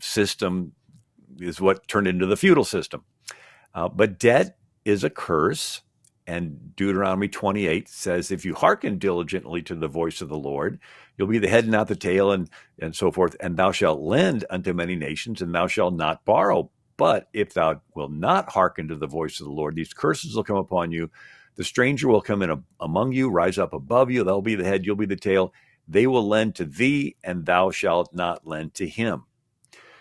G: system is what turned into the feudal system. But debt is a curse, and Deuteronomy 28 says, if you hearken diligently to the voice of the Lord, you'll be the head and not the tail, and so forth. And thou shalt lend unto many nations, and thou shalt not borrow. But if thou wilt not hearken to the voice of the Lord, these curses will come upon you. The stranger will come in among you, rise up above you. They'll be the head, you'll be the tail. They will lend to thee, and thou shalt not lend to him.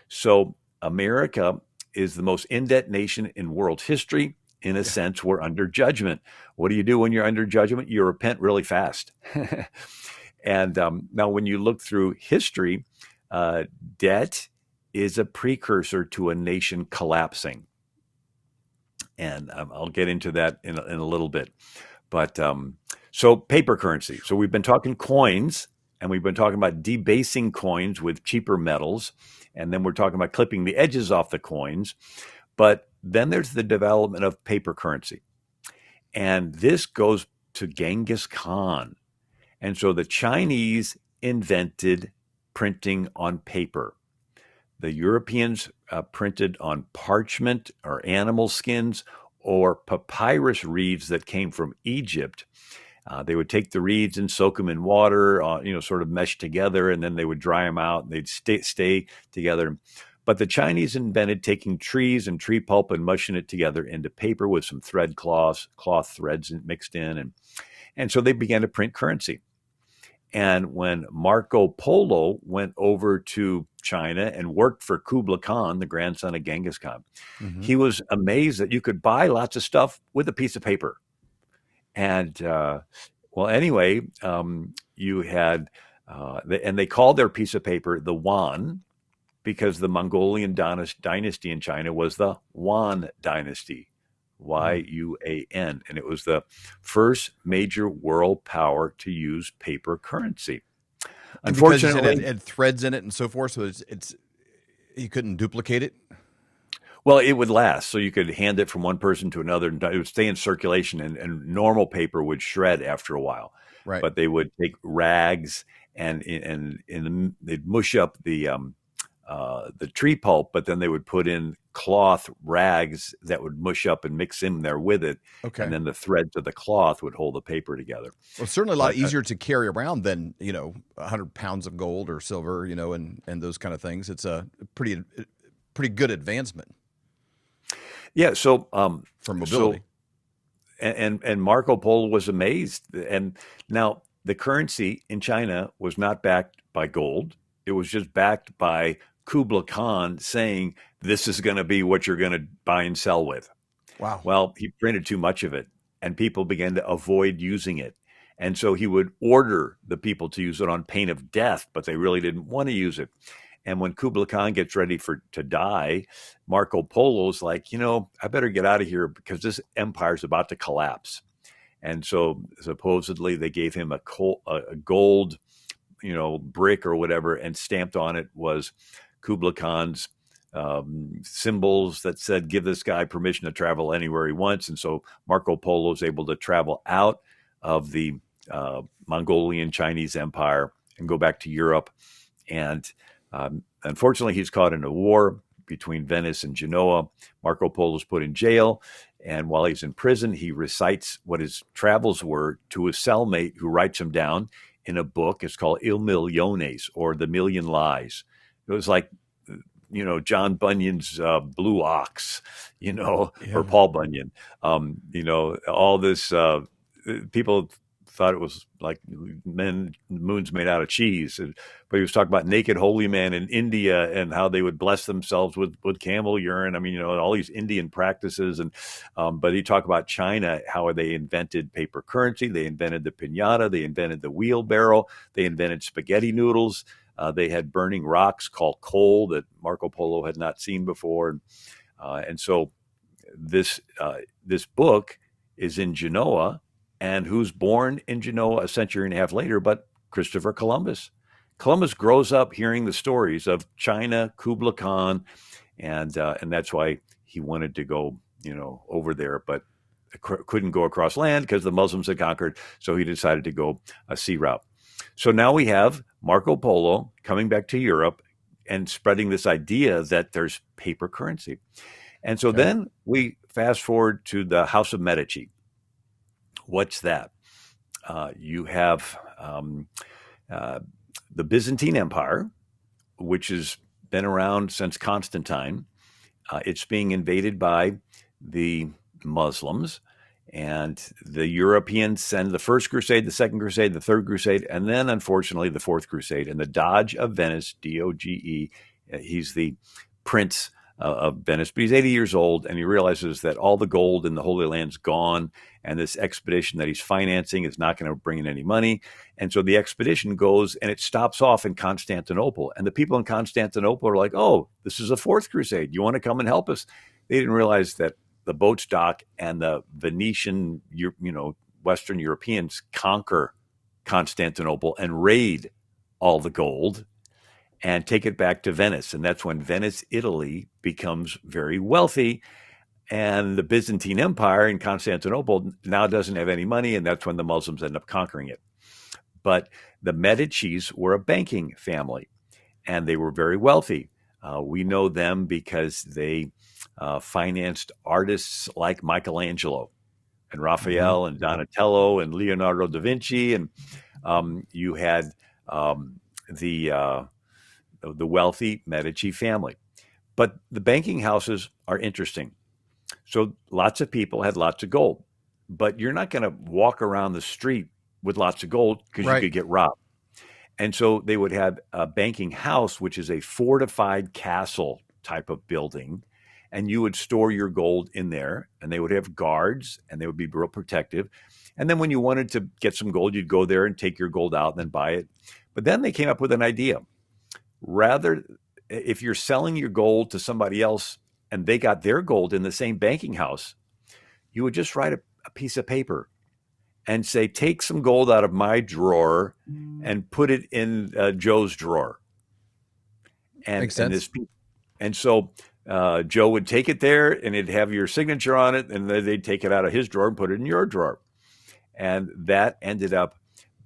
G: So America is the most in-debt nation in world history. In a sense, we're under judgment. What do you do when you're under judgment? You repent really fast. And now when you look through history, debt is a precursor to a nation collapsing. And I'll get into that in a little bit. But so paper currency. So we've been talking coins, and we've been talking about debasing coins with cheaper metals. And then we're talking about clipping the edges off the coins. But then there's the development of paper currency. And this goes to Genghis Khan. And so the Chinese invented printing on paper. The Europeans printed on parchment or animal skins or papyrus reeds that came from Egypt. They would take the reeds and soak them in water, sort of mesh together, and then they would dry them out and they'd stay together. But the Chinese invented taking trees and tree pulp and mushing it together into paper with some cloth threads mixed in. And so they began to print currency. And when Marco Polo went over to China and worked for Kublai Khan, the grandson of Genghis Khan, he was amazed that you could buy lots of stuff with a piece of paper. And you had, and they called their piece of paper the yuan, because the Mongolian dynasty in China was the Yuan dynasty, Y-U-A-N. And it was the first major world power to use paper currency.
A: Unfortunately, it had threads in it and so forth, so it's you couldn't duplicate it.
G: Well, it would last, so you could hand it from one person to another, and it would stay in circulation, and normal paper would shred after a while.
A: Right.
G: But they would take rags and they'd mush up the tree pulp, but then they would put in cloth rags that would mush up and mix in there with it.
A: Okay.
G: And then the threads of the cloth would hold the paper together.
A: Well, it's certainly a lot easier to carry around than, 100 pounds of gold or silver, and those kind of things. It's a pretty good advancement.
G: Yeah. So,
A: for mobility.
G: And Marco Polo was amazed. And now the currency in China was not backed by gold. It was just backed by Kublai Khan saying, this is going to be what you're going to buy and sell with.
A: Wow.
G: Well, he printed too much of it, and people began to avoid using it. And so he would order the people to use it on pain of death, but they really didn't want to use it. And when Kublai Khan gets ready to die, Marco Polo's like, I better get out of here because this empire is about to collapse. And so supposedly they gave him a gold, brick or whatever, and stamped on it was Kublai Khan's symbols that said, give this guy permission to travel anywhere he wants. And so Marco Polo is able to travel out of the Mongolian Chinese Empire and go back to Europe. And unfortunately, he's caught in a war between Venice and Genoa. Marco Polo's put in jail. And while he's in prison, he recites what his travels were to his cellmate, who writes him down in a book. It's called Il Miliones, or The Million Lies. It was like, John Bunyan's Blue Ox, or Paul Bunyan. All this, people thought it was like moons made out of cheese. But he was talking about naked holy men in India and how they would bless themselves with camel urine. I mean, all these Indian practices. And but he talked about China, how they invented paper currency. They invented the piñata. They invented the wheelbarrow. They invented spaghetti noodles. They had burning rocks called coal that Marco Polo had not seen before. And so this book is in Genoa. And who's born in Genoa a century and a half later but Christopher Columbus. Columbus grows up hearing the stories of China, Kublai Khan, and that's why he wanted to go, over there, but couldn't go across land because the Muslims had conquered. So he decided to go a sea route. So now we have Marco Polo coming back to Europe and spreading this idea that there's paper currency. And so then we fast forward to the House of Medici. What's that? You have the Byzantine Empire, which has been around since Constantine. It's being invaded by the Muslims, and the Europeans send the First Crusade, the Second Crusade, the Third Crusade, and then, unfortunately, the Fourth Crusade. And the Doge of Venice, Doge, he's the prince of Venice, but he's 80 years old, and he realizes that all the gold in the Holy Land's gone, and this expedition that he's financing is not going to bring in any money. And so the expedition goes, and it stops off in Constantinople. And the people in Constantinople are like, oh, this is a Fourth Crusade. You want to come and help us? They didn't realize that the boats dock and the Venetian, Western Europeans conquer Constantinople and raid all the gold and take it back to Venice. And that's when Venice, Italy becomes very wealthy. And the Byzantine Empire in Constantinople now doesn't have any money. And that's when the Muslims end up conquering it. But the Medicis were a banking family, and they were very wealthy. We know them because they financed artists like Michelangelo and Raphael and Donatello and Leonardo da Vinci. And you had the wealthy Medici family. But the banking houses are interesting. So lots of people had lots of gold, but you're not going to walk around the street with lots of gold because you could get robbed. And so they would have a banking house, which is a fortified castle type of building, and you would store your gold in there, and they would have guards, and they would be real protective. And then when you wanted to get some gold, you'd go there and take your gold out and then buy it. But then they came up with an idea. Rather, if you're selling your gold to somebody else and they got their gold in the same banking house, you would just write a piece of paper and say, take some gold out of my drawer and put it in Joe's drawer. And,
A: Makes sense.
G: And so Joe would take it there and it'd have your signature on it, and then they'd take it out of his drawer and put it in your drawer. And that ended up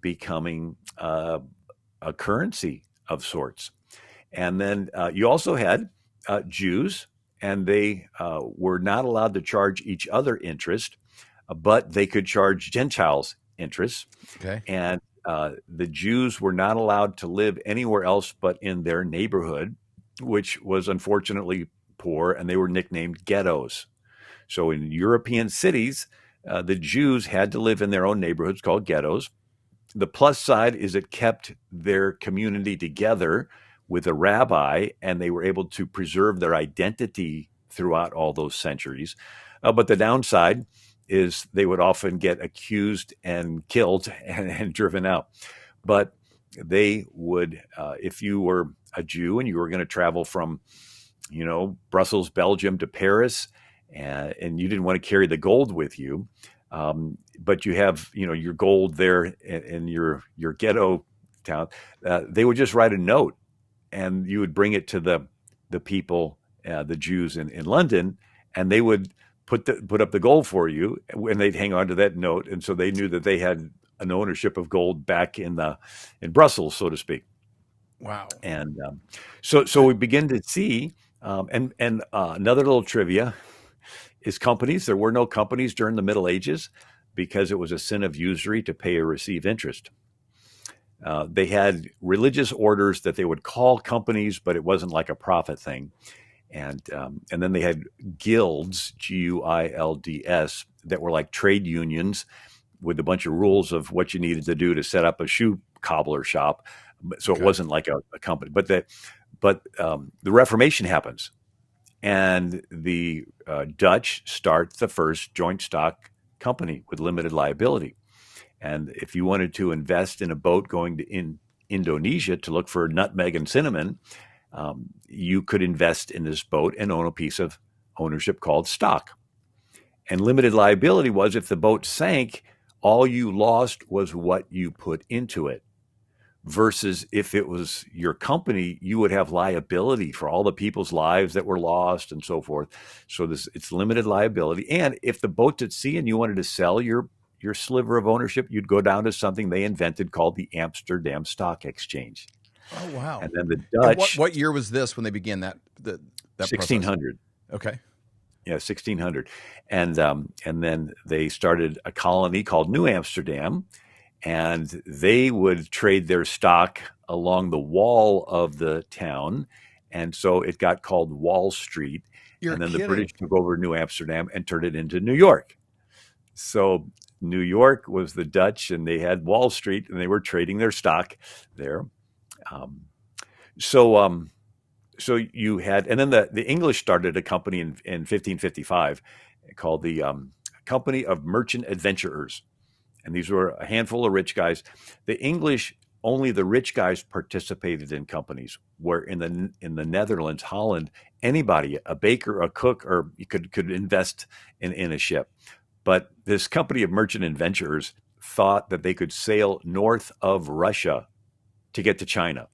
G: becoming a currency of sorts. And then you also had Jews, and they were not allowed to charge each other interest, but they could charge Gentiles interest.
A: Okay.
G: And the Jews were not allowed to live anywhere else but in their neighborhood, which was unfortunately poor, and they were nicknamed ghettos. So in European cities, the Jews had to live in their own neighborhoods called ghettos. The plus side is it kept their community together with a rabbi, and they were able to preserve their identity throughout all those centuries. But the downside is they would often get accused and killed and driven out. But they would, if you were a Jew and you were going to travel from, Brussels, Belgium to Paris, and you didn't want to carry the gold with you, but you have, your gold there in your ghetto town, they would just write a note, and you would bring it to the people, the Jews in London, and they would put up the gold for you, and they'd hang on to that note, and so they knew that they had an ownership of gold back in Brussels, so to speak.
A: Wow!
G: And so we begin to see, and another little trivia is companies. There were no companies during the Middle Ages because it was a sin of usury to pay or receive interest. They had religious orders that they would call companies, but it wasn't like a profit thing. And then they had guilds, Guilds, that were like trade unions with a bunch of rules of what you needed to do to set up a shoe cobbler shop. So it wasn't like a company. But the Reformation happens, and the Dutch start the first joint stock company with limited liability. And if you wanted to invest in a boat going to Indonesia to look for nutmeg and cinnamon, you could invest in this boat and own a piece of ownership called stock. And limited liability was if the boat sank, all you lost was what you put into it. Versus if it was your company, you would have liability for all the people's lives that were lost and so forth. So it's limited liability. And if the boat's at sea and you wanted to sell your sliver of ownership, you'd go down to something they invented called the Amsterdam Stock Exchange.
A: Oh, wow.
G: And then the Dutch.
A: What year was this when they began that
G: 1600.
A: Process? Okay.
G: Yeah, 1600. And then they started a colony called New Amsterdam, and they would trade their stock along the wall of the town. And so it got called Wall Street. And then the British took over New Amsterdam and turned it into New York. So New York was the Dutch, and they had Wall Street, and they were trading their stock there. So you had, and then the English started a company in 1555 called the Company of Merchant Adventurers. And these were a handful of rich guys. The English, only the rich guys participated in companies, where in the Netherlands, Holland, anybody, a baker, a cook, or you could invest in a ship. But this Company of Merchant Adventurers thought that they could sail north of Russia to get to China.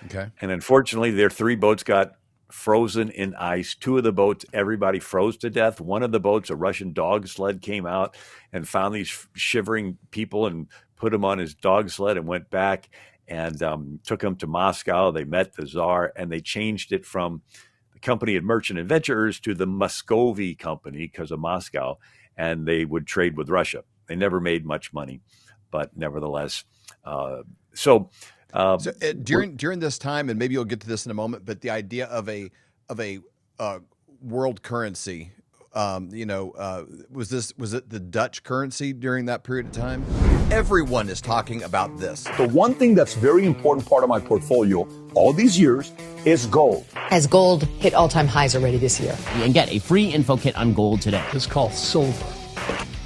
A: Okay.
G: And unfortunately, their 3 boats got frozen in ice. 2 of the boats, everybody froze to death. One of the boats, a Russian dog sled, came out and found these shivering people and put them on his dog sled and went back and took them to Moscow. They met the Tsar, and they changed it from the Company of Merchant Adventurers to the Muscovy Company because of Moscow, and they would trade with Russia. They never made much money, but nevertheless.
A: During this time, and maybe you'll get to this in a moment, but the idea of a world currency, was it the Dutch currency during that period of time? Everyone is talking about this.
H: The one thing that's very important part of my portfolio all these years is gold.
I: As gold hit all-time highs already this year.
J: And get a free info kit on gold today.
K: It's called silver.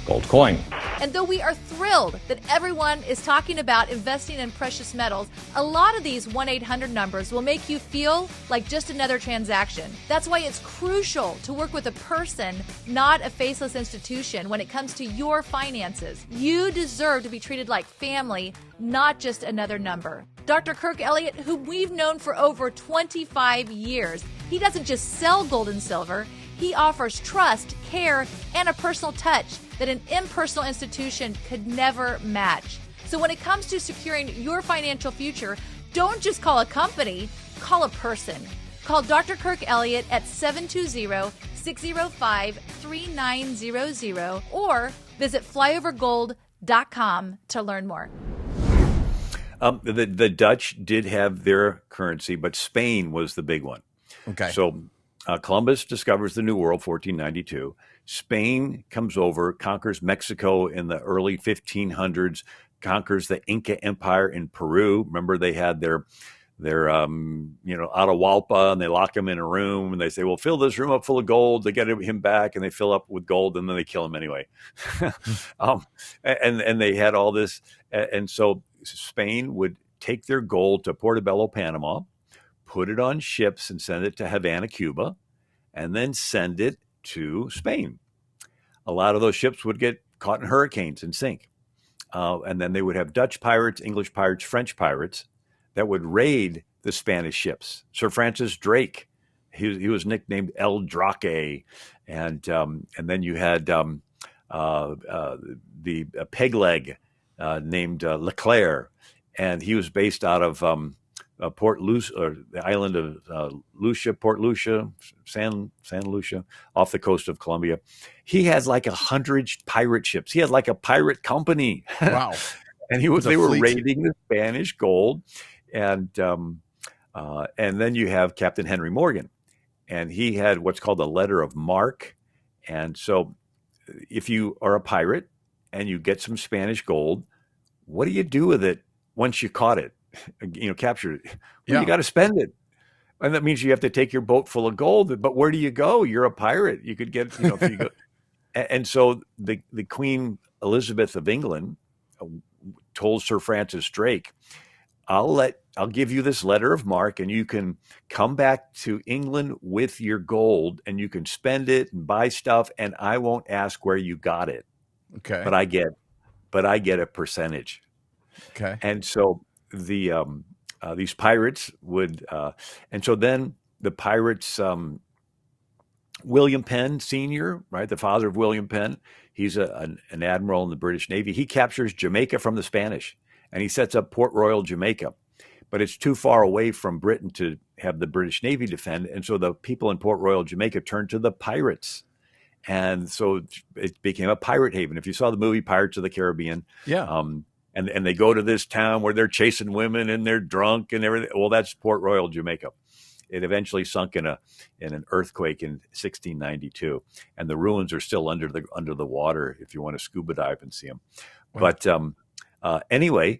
H: Gold coin.
J: And though we are thrilled that everyone is talking about investing in precious metals, a lot of these 1-800 numbers will make you feel like just another transaction. That's why it's crucial to work with a person, not a faceless institution, when it comes to your finances. You deserve to be treated like family, not just another number. Dr. Kirk Elliott, whom we've known for over 25 years, he doesn't just sell gold and silver. He offers trust, care, and a personal touch that an impersonal institution could never match. So when it comes to securing your financial future, don't just call a company, call a person. Call Dr. Kirk Elliott at 720-605-3900 or visit flyovergold.com to learn more.
G: The Dutch did have their currency, but Spain was the big one.
A: Okay.
G: So Columbus discovers the New World, 1492. Spain comes over, conquers Mexico in the early 1500s, conquers the Inca Empire in Peru. Remember, they had their Atahualpa, and they lock him in a room, and they say, well, fill this room up full of gold. They get him back, and they fill up with gold, and then they kill him anyway. And they had all this. And so Spain would take their gold to Portobello, Panama, put it on ships and send it to Havana, Cuba, and then send it to Spain. A lot of those ships would get caught in hurricanes and sink. And then they would have Dutch pirates, English pirates, French pirates that would raid the Spanish ships. Sir Francis Drake, he was nicknamed El Drake. And then you had the peg leg named Leclerc, and he was based out of Port Lucia, or the island of Lucia, Port Lucia, San Lucia, off the coast of Colombia. He had like 100 pirate ships. He had like a pirate company.
A: Wow!
G: And they were raiding the Spanish gold, and then you have Captain Henry Morgan, and he had what's called a letter of marque. And so, if you are a pirate and you get some Spanish gold, what do you do with it once you caught it? Captured it. Well, you got to spend it. And that means you have to take your boat full of gold. But where do you go? You're a pirate. You could get, if you go. And so the Queen Elizabeth of England told Sir Francis Drake, I'll give you this letter of marque, and you can come back to England with your gold, and you can spend it and buy stuff, and I won't ask where you got it.
A: Okay.
G: But I get a percentage.
A: Okay.
G: And so these pirates would, and so then the pirates, William Penn Sr., right, the father of William Penn, he's an admiral in the British Navy. He captures Jamaica from the Spanish, and he sets up Port Royal, Jamaica. But it's too far away from Britain to have the British Navy defend, and so the people in Port Royal, Jamaica turned to the pirates. And so it became a pirate haven. If you saw the movie Pirates of the Caribbean, and they go to this town where they're chasing women and they're drunk and everything. Well, that's Port Royal, Jamaica. It eventually sunk in an earthquake in 1692, and the ruins are still under the water if you want to scuba dive and see them. Wow. But anyway,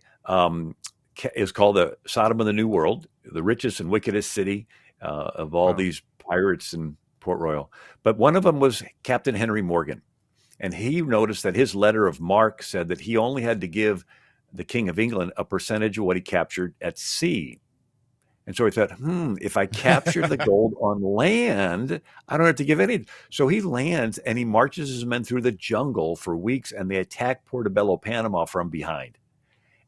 G: it's called the Sodom of the New World, the richest and wickedest city of all these pirates in Port Royal. But one of them was Captain Henry Morgan, and he noticed that his letter of marque said that he only had to give the King of England a percentage of what he captured at sea. And so he thought, if I capture the gold on land, I don't have to give any. So he lands and he marches his men through the jungle for weeks, and they attack Portobello, Panama from behind.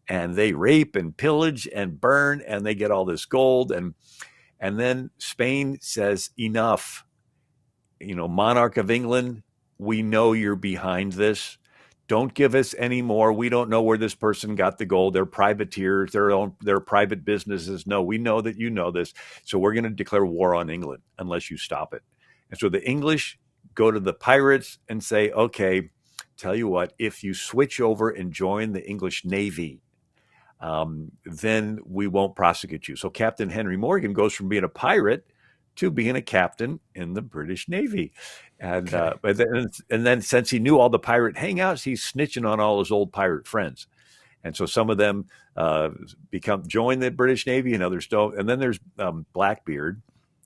G: And they rape and pillage and burn, and they get all this gold. And then Spain says, enough. Monarch of England, we know you're behind this. Don't give us any more. We don't know where this person got the gold. They're privateers. They're private businesses. No, we know that you know this. So we're going to declare war on England unless you stop it. And so the English go to the pirates and say, okay, tell you what, if you switch over and join the English Navy, then we won't prosecute you. So Captain Henry Morgan goes from being a pirate to being a captain in the British Navy. And and then since he knew all the pirate hangouts, he's snitching on all his old pirate friends. And so some of them join the British Navy and others don't. And then there's Blackbeard,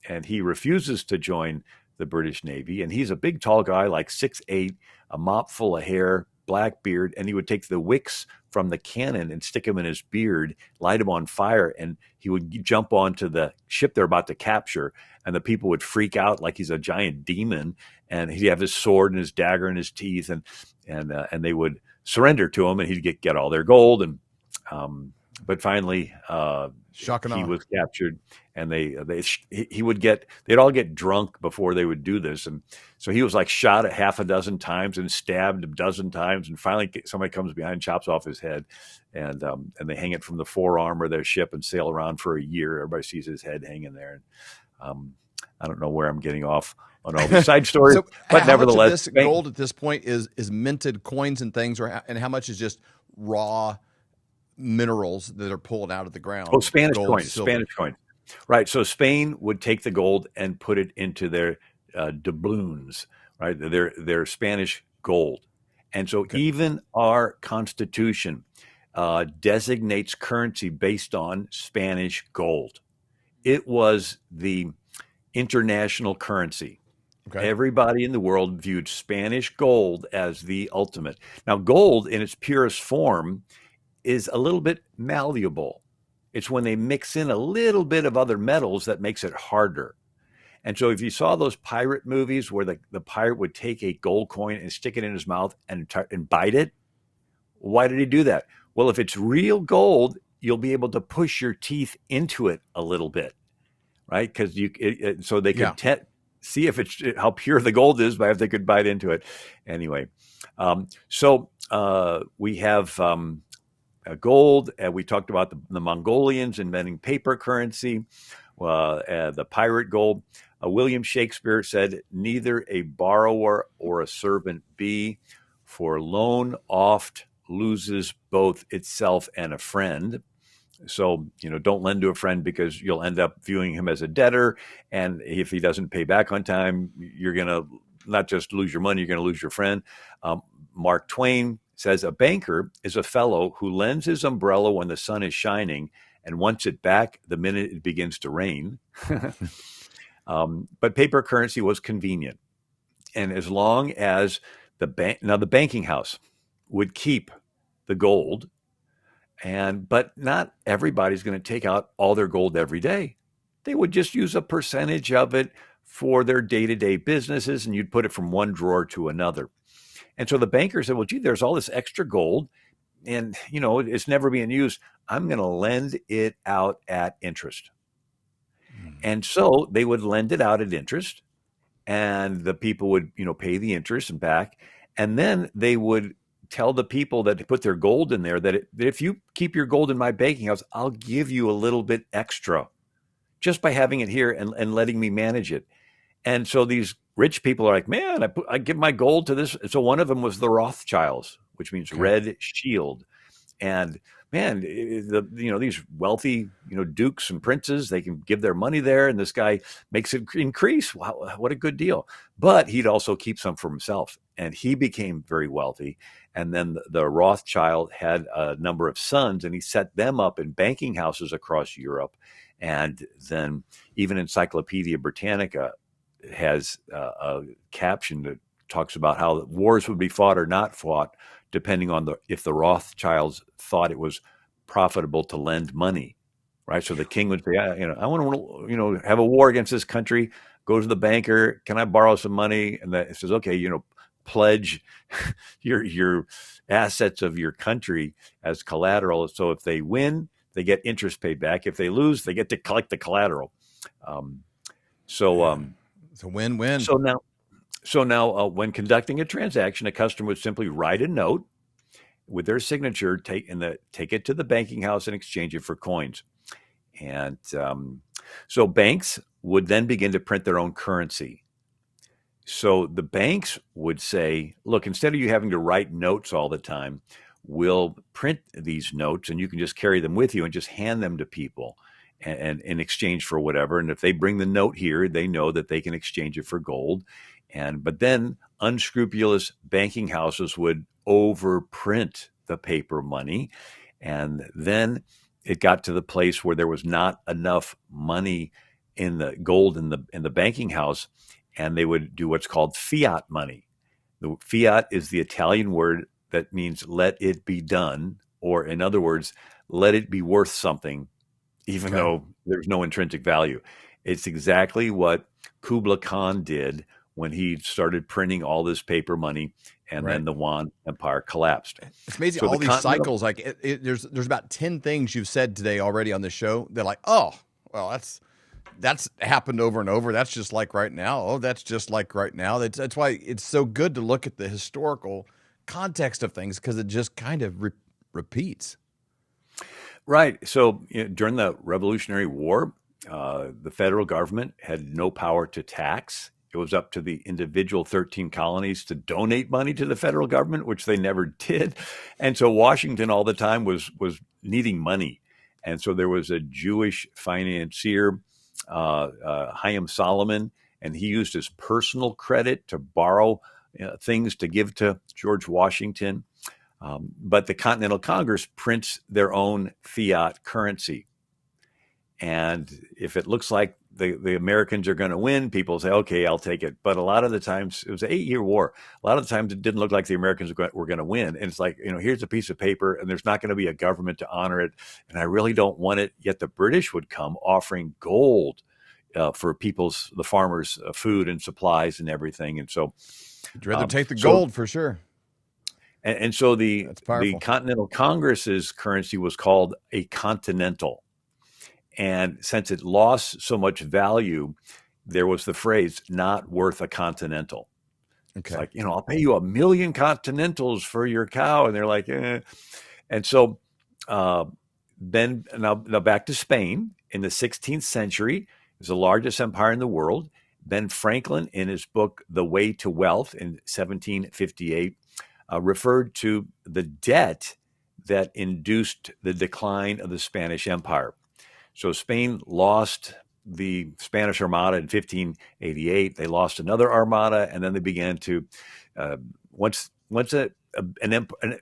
G: and he refuses to join the British Navy. And he's a big, tall guy, like 6'8", a mop full of hair, black beard, and he would take the wicks from the cannon and stick them in his beard, light them on fire, and he would jump onto the ship they're about to capture, and the people would freak out like he's a giant demon, and he'd have his sword and his dagger in his teeth, and they would surrender to him, and he'd get all their gold, and but finally he was captured, and they'd all get drunk before they would do this, and so he was like shot a half a dozen times and stabbed a dozen times, and finally somebody comes behind, chops off his head, and they hang it from the forearm of their ship and sail around for a year. Everybody sees his head hanging there. And, I don't know where I'm getting off on all these side stories,
A: so
G: but
A: how
G: nevertheless,
A: much of this gold at this point is minted coins and things, and how much is just raw minerals that are pulled out of the ground?
G: Oh, Spanish
A: gold,
G: coins,
A: silver.
G: Spanish coins. Right. So Spain would take the gold and put it into their doubloons, right? Their Spanish gold. And so even our Constitution designates currency based on Spanish gold. It was the international currency. Okay. Everybody in the world viewed Spanish gold as the ultimate. Now, gold in its purest form is a little bit malleable. It's when they mix in a little bit of other metals that makes it harder. And so if you saw those pirate movies where the pirate would take a gold coin and stick it in his mouth and bite it, why did he do that? Well, if it's real gold, you'll be able to push your teeth into it a little bit, right? Because so they could see if it's how pure the gold is by if they could bite into it. Anyway, so we have gold. We talked about the Mongolians inventing paper currency, the pirate gold. William Shakespeare said, "Neither a borrower or a servant be, for loan oft loses both itself and a friend." So, don't lend to a friend because you'll end up viewing him as a debtor. And if he doesn't pay back on time, you're going to not just lose your money, you're going to lose your friend. Mark Twain says, "A banker is a fellow who lends his umbrella when the sun is shining and wants it back the minute it begins to rain." But paper currency was convenient. And as long as the banking house would keep the gold, but not everybody's going to take out all their gold every day. They would just use a percentage of it for their day-to-day businesses, and you'd put it from one drawer to another. And so the banker said, "Well, gee, there's all this extra gold, and it's never being used. I'm going to lend it out at interest." And so they would lend it out at interest, and the people would, pay the interest and back. And then they would tell the people that put their gold in there that if you keep your gold in my banking house, I'll give you a little bit extra just by having it here and letting me manage it. And so these rich people are like, "Man, I give my gold to this." So one of them was the Rothschilds, which means red shield. And man, these wealthy, dukes and princes, they can give their money there, and this guy makes it increase. Wow, what a good deal. But he'd also keep some for himself, and he became very wealthy. And then the Rothschild had a number of sons, and he set them up in banking houses across Europe. And then even Encyclopedia Britannica has a caption that talks about how wars would be fought or not fought depending on if the Rothschilds thought it was profitable to lend money, right? So the king would say, "I want to, have a war against this country." Go to the banker, "Can I borrow some money?" And it says, "Okay, pledge your assets of your country as collateral. So if they win, they get interest paid back. If they lose, they get to collect the collateral." It's
A: a win-win.
G: So now, when conducting a transaction, a customer would simply write a note with their signature, take it to the banking house and exchange it for coins. And so banks would then begin to print their own currency. So the banks would say, "Look, instead of you having to write notes all the time, we'll print these notes and you can just carry them with you and just hand them to people and in exchange for whatever. And if they bring the note here, they know that they can exchange it for gold." But then unscrupulous banking houses would overprint the paper money. And then it got to the place where there was not enough money in the gold in the banking house, and they would do what's called fiat money. The fiat is the Italian word that means let it be done, or in other words, let it be worth something, even though there's no intrinsic value. It's exactly what Kublai Khan did when he started printing all this paper money, and then the Yuan Empire collapsed.
A: It's amazing,
G: So
A: all these cycles. Like there's about 10 things you've said today already on the show. They're like, oh, well, that's happened over and over. That's just like right now. Oh, that's just like right now. That's why it's so good to look at the historical context of things, because it just kind of repeats.
G: Right. So during the Revolutionary War, the federal government had no power to tax. It was up to the individual 13 colonies to donate money to the federal government, which they never did. And so Washington all the time was needing money. And so there was a Jewish financier, Chaim Solomon, and he used his personal credit to borrow things to give to George Washington. But the Continental Congress prints their own fiat currency. And if it looks like the Americans are going to win, people say, okay, I'll take it. But a lot of the times, it was an 8-year war. A lot of the times it didn't look like the Americans were going to win. And it's like, here's a piece of paper and there's not going to be a government to honor it. And I really don't want it. Yet the British would come offering gold for the farmers' food and supplies and everything. And so
A: you'd rather take the gold for sure.
G: And so the Continental Congress's currency was called a continental. And since it lost so much value, there was the phrase, not worth a continental. Okay. It's like, I'll pay you 1,000,000 continentals for your cow. And they're like, eh. And so then now back to Spain. In the 16th century, it was the largest empire in the world. Ben Franklin, in his book, The Way to Wealth in 1758, referred to the debt that induced the decline of the Spanish Empire. So Spain lost the Spanish Armada in 1588. They lost another Armada, and then they began to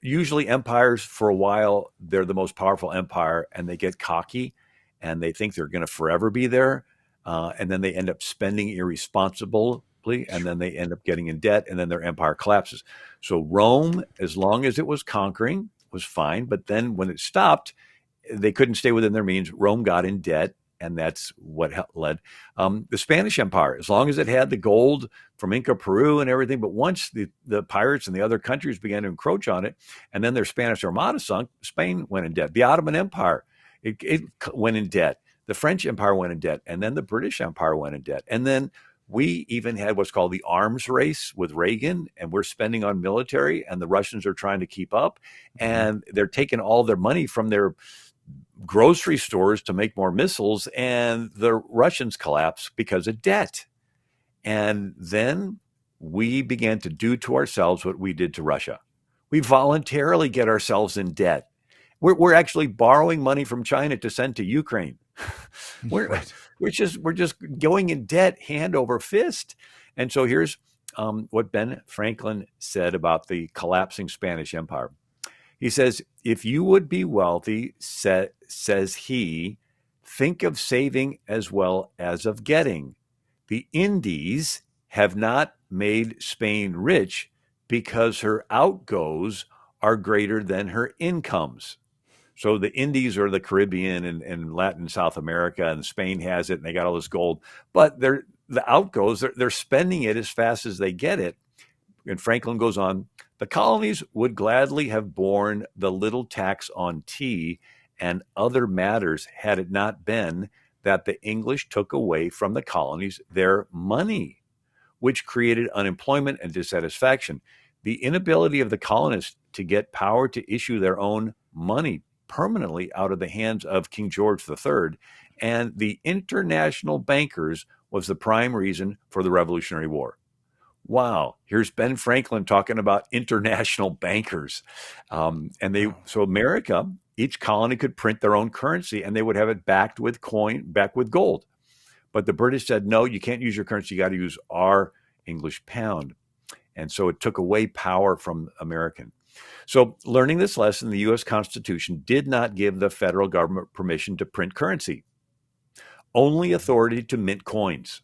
G: usually empires for a while, they're the most powerful empire, and they get cocky, and they think they're going to forever be there, and then they end up spending irresponsibly, and then they end up getting in debt, and then their empire collapses. So Rome, as long as it was conquering, was fine, but then when it stopped, they couldn't stay within their means. Rome got in debt, and that's what led. The Spanish Empire, as long as it had the gold from Inca Peru and everything, but once the pirates and the other countries began to encroach on it, and then their Spanish Armada sunk, Spain went in debt. The Ottoman Empire, it went in debt. The French Empire went in debt, and then the British Empire went in debt. And then we even had what's called the arms race with Reagan, and we're spending on military, and the Russians are trying to keep up, and they're taking all their money from their grocery stores to make more missiles, and the Russians collapse because of debt. And then we began to do to ourselves what we did to Russia. We voluntarily get ourselves in debt. We're actually borrowing money from China to send to Ukraine. We're just going in debt hand over fist. And so here's what Ben Franklin said about the collapsing Spanish Empire. He says, if you would be wealthy, says he, think of saving as well as of getting. The Indies have not made Spain rich because her outgoes are greater than her incomes. So the Indies are the Caribbean and Latin South America, and Spain has it, and they got all this gold. But the outgoes, they're spending it as fast as they get it. And Franklin goes on, the colonies would gladly have borne the little tax on tea and other matters had it not been that the English took away from the colonies their money, which created unemployment and dissatisfaction. The inability of the colonists to get power to issue their own money permanently out of the hands of King George III and the international bankers was the prime reason for the Revolutionary War. Wow, here's Ben Franklin talking about international bankers. So America, each colony could print their own currency and they would have it backed with gold. But the British said, no, you can't use your currency. You got to use our English pound. And so it took away power from American. So learning this lesson, the U.S. Constitution did not give the federal government permission to print currency, only authority to mint coins.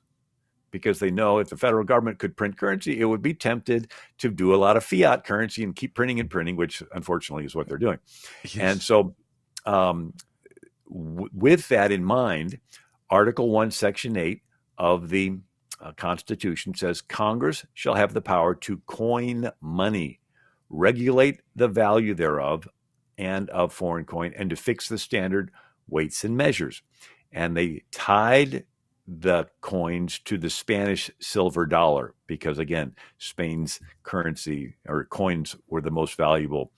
G: because they know if the federal government could print currency, it would be tempted to do a lot of fiat currency and keep printing and printing, which unfortunately is what they're doing. Yes. And so with that in mind, Article 1, Section 8 of the Constitution says Congress shall have the power to coin money, regulate the value thereof and of foreign coin, and to fix the standard weights and measures. And they tied the coins to the Spanish silver dollar because, again, Spain's currency or coins were the most valuable.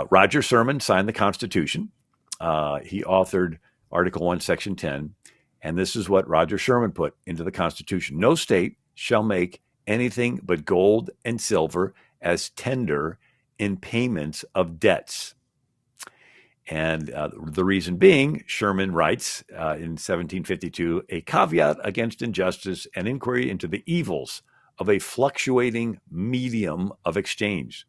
G: Roger Sherman signed the Constitution. He authored Article 1, Section 10. And this is what Roger Sherman put into the Constitution. No state shall make anything but gold and silver as tender in payments of debts. And the reason being, Sherman writes in 1752, a caveat against injustice and inquiry into the evils of a fluctuating medium of exchange.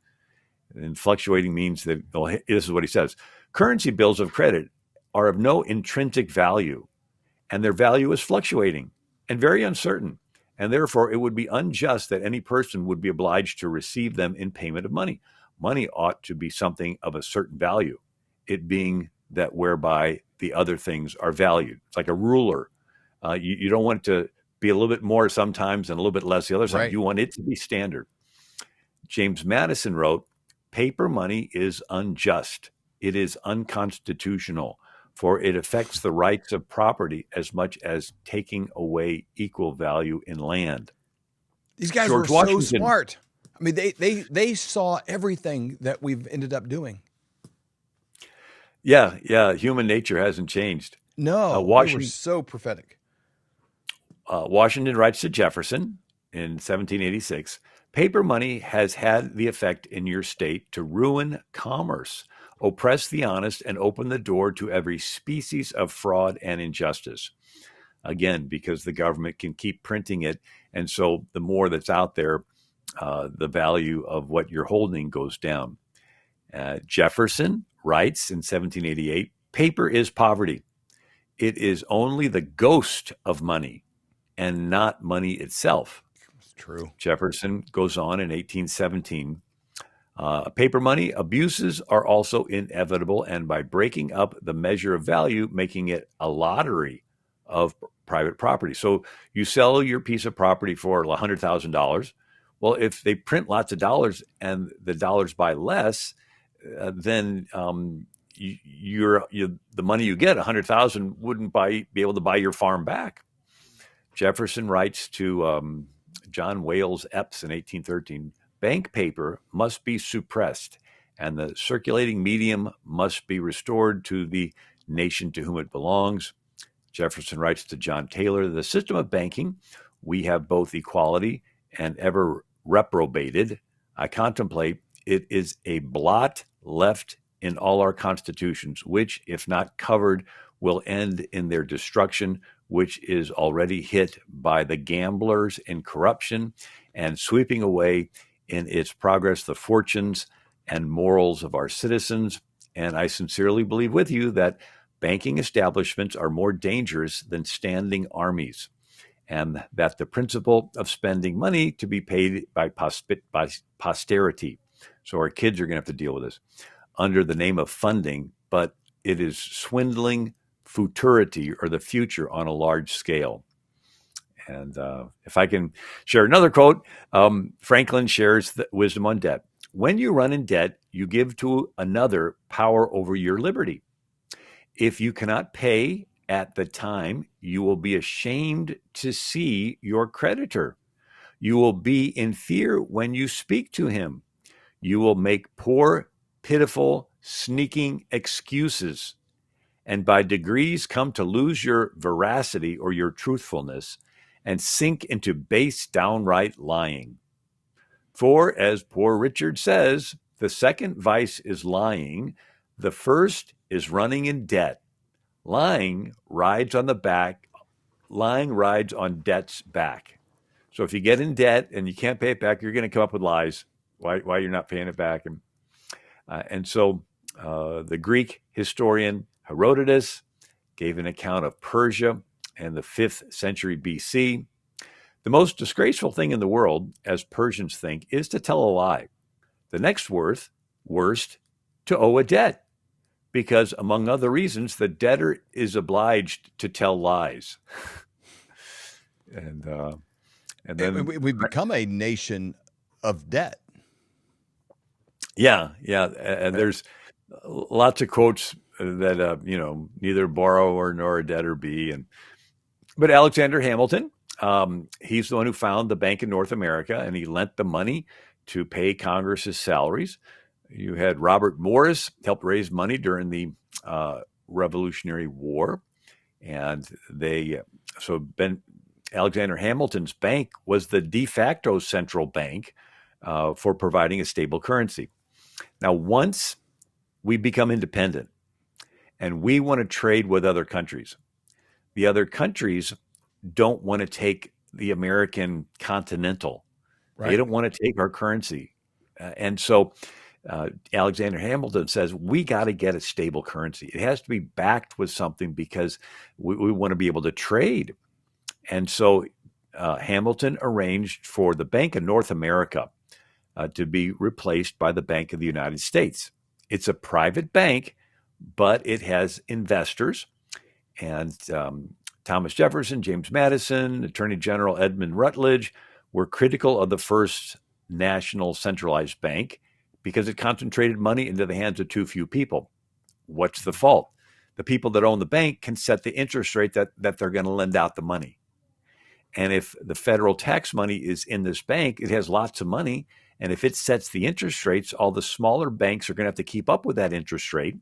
G: And fluctuating means that, well, this is what he says, currency bills of credit are of no intrinsic value, and their value is fluctuating and very uncertain. And therefore, it would be unjust that any person would be obliged to receive them in payment of money. Money ought to be something of a certain value, it being that whereby the other things are valued. It's like a ruler. You don't want it to be a little bit more sometimes and a little bit less the other side. Right. You want it to be standard. James Madison wrote, paper money is unjust. It is unconstitutional, for it affects the rights of property as much as taking away equal value in land.
A: These guys were so smart. I mean, they saw everything that we've ended up doing.
G: Yeah. Human nature hasn't changed.
A: No, they were so prophetic.
G: Washington writes to Jefferson in 1786, paper money has had the effect in your state to ruin commerce, oppress the honest, and open the door to every species of fraud and injustice. Again, because the government can keep printing it, and so the more that's out there, the value of what you're holding goes down. Jefferson writes in 1788, paper is poverty. It is only the ghost of money and not money itself.
A: It's true.
G: Jefferson goes on in 1817, paper money abuses are also inevitable, and by breaking up the measure of value, making it a lottery of private property. So you sell your piece of property for $100,000. Well, if they print lots of dollars and the dollars buy less, then the money you get, $100,000, wouldn't be able to buy your farm back. Jefferson writes to John Wales Epps in 1813, bank paper must be suppressed, and the circulating medium must be restored to the nation to whom it belongs. Jefferson writes to John Taylor, the system of banking, we have both equality and ever reprobated. I contemplate it is a blot left in all our constitutions, which, if not covered, will end in their destruction, which is already hit by the gamblers in corruption and sweeping away in its progress the fortunes and morals of our citizens. And I sincerely believe with you that banking establishments are more dangerous than standing armies, and that the principle of spending money to be paid by posterity. So our kids are going to have to deal with this under the name of funding, but it is swindling futurity, or the future, on a large scale. And if I can share another quote, Franklin shares the wisdom on debt. When you run in debt, you give to another power over your liberty. If you cannot pay at the time, you will be ashamed to see your creditor. You will be in fear when you speak to him. You will make poor, pitiful, sneaking excuses, and by degrees come to lose your veracity or your truthfulness, and sink into base, downright lying. For, as poor Richard says, the second vice is lying, the first is running in debt. Lying rides on debt's back. So if you get in debt and you can't pay it back, you're going to come up with lies why you're not paying it back. And so the Greek historian Herodotus gave an account of Persia in the 5th century BC. The most disgraceful thing in the world, as Persians think, is to tell a lie. The next worst, to owe a debt. Because, among other reasons, the debtor is obliged to tell lies. and then
A: we've become a nation of debt.
G: Yeah. And there's lots of quotes that, neither borrower nor a debtor be. But Alexander Hamilton, he's the one who found the Bank of North America, and he lent the money to pay Congress's salaries. You had Robert Morris helped raise money during the Revolutionary War. And Alexander Hamilton's bank was the de facto central bank for providing a stable currency. Now, once we become independent and we want to trade with other countries, the other countries don't want to take the American continental. Right. They don't want to take our currency. And so Alexander Hamilton says, we got to get a stable currency. It has to be backed with something because we want to be able to trade. And so Hamilton arranged for the Bank of North America to be replaced by the Bank of the United States. It's a private bank, but it has investors. And Thomas Jefferson, James Madison, Attorney General Edmund Rutledge were critical of the first national centralized bank because it concentrated money into the hands of too few people. What's the fault? The people that own the bank can set the interest rate that they're going to lend out the money. And if the federal tax money is in this bank, it has lots of money. And if it sets the interest rates, all the smaller banks are going to have to keep up with that interest rate.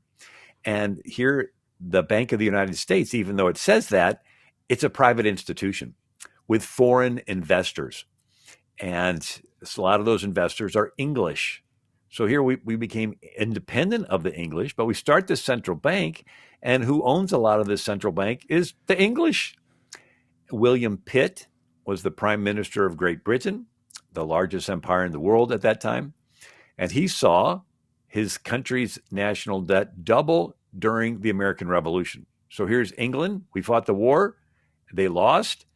G: And here, the Bank of the United States, even though it says that, it's a private institution with foreign investors. And a lot of those investors are English. So here we became independent of the English, but we start this central bank. And who owns a lot of this central bank is the English. William Pitt was the Prime Minister of Great Britain, the largest empire in the world at that time. And he saw his country's national debt double during the American Revolution. So here's England. We fought the war. They lost.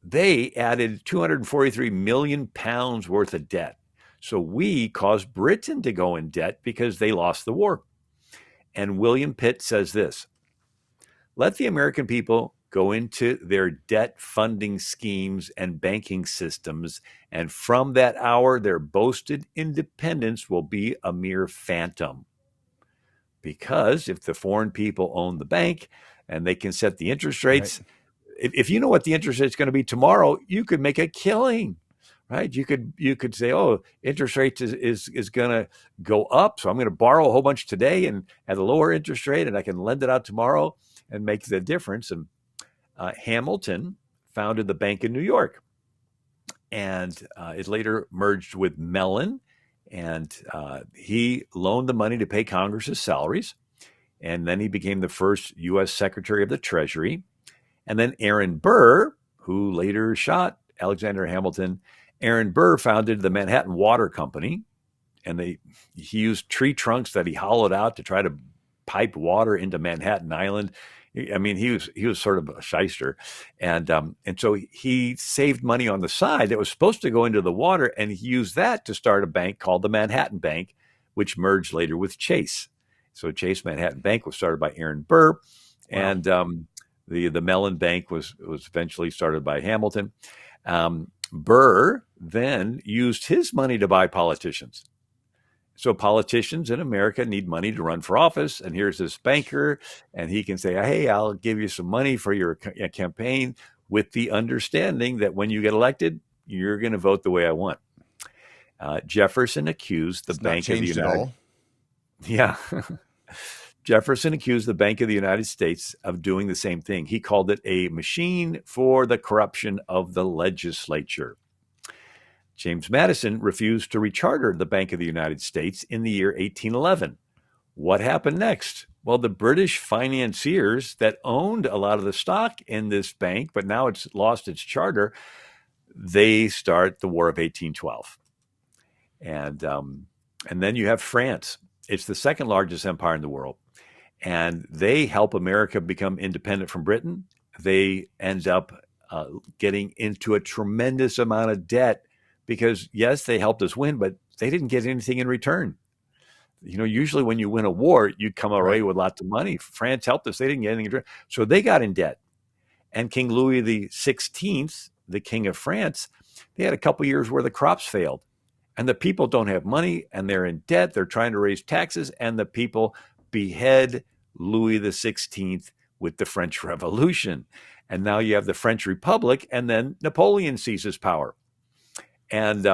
G: They added 243 million pounds worth of debt. So we caused Britain to go in debt because they lost the war. And William Pitt says this: let the American people go into their debt funding schemes and banking systems, and from that hour, their boasted independence will be a mere phantom. Because if the foreign people own the bank and they can set the interest rates, right, if you know what the interest rate is going to be tomorrow, you could make a killing, right? You could say, oh, interest rates is going to go up, so I'm going to borrow a whole bunch today and at a lower interest rate, and I can lend it out tomorrow and make the difference. And Hamilton founded the Bank of New York, and it later merged with Mellon, and he loaned the money to pay Congress's salaries, and then he became the first U.S. Secretary of the Treasury. And then Aaron Burr, who later shot Alexander Hamilton, Aaron Burr founded the Manhattan Water Company, and he used tree trunks that he hollowed out to try to pipe water into Manhattan Island. I mean, he was sort of a shyster, and so he saved money on the side that was supposed to go into the water, and he used that to start a bank called the Manhattan Bank, which merged later with Chase. So Chase Manhattan Bank was started by Aaron Burr, wow, and the Mellon Bank was eventually started by Hamilton. Burr then used his money to buy politicians. So politicians in America need money to run for office, and here's this banker, and he can say, hey, I'll give you some money for your campaign with the understanding that when you get elected, you're going to vote the way I want. Jefferson accused the Bank of the United States. Yeah. Jefferson accused the Bank of the United States of doing the same thing. He called it a machine for the corruption of the legislature. James Madison refused to recharter the Bank of the United States in the year 1811. What happened next? Well, the British financiers that owned a lot of the stock in this bank, but now it's lost its charter, they start the War of 1812. And then you have France. It's the second largest empire in the world. And they help America become independent from Britain. They end up getting into a tremendous amount of debt because, yes, they helped us win, but they didn't get anything in return. Usually when you win a war, you come away with lots of money. France helped us. They didn't get anything in return. So they got in debt. And King Louis XVI, the King of France, they had a couple years where the crops failed. And the people don't have money, and they're in debt. They're trying to raise taxes, and the people behead Louis XVI with the French Revolution. And now you have the French Republic, and then Napoleon seizes power. And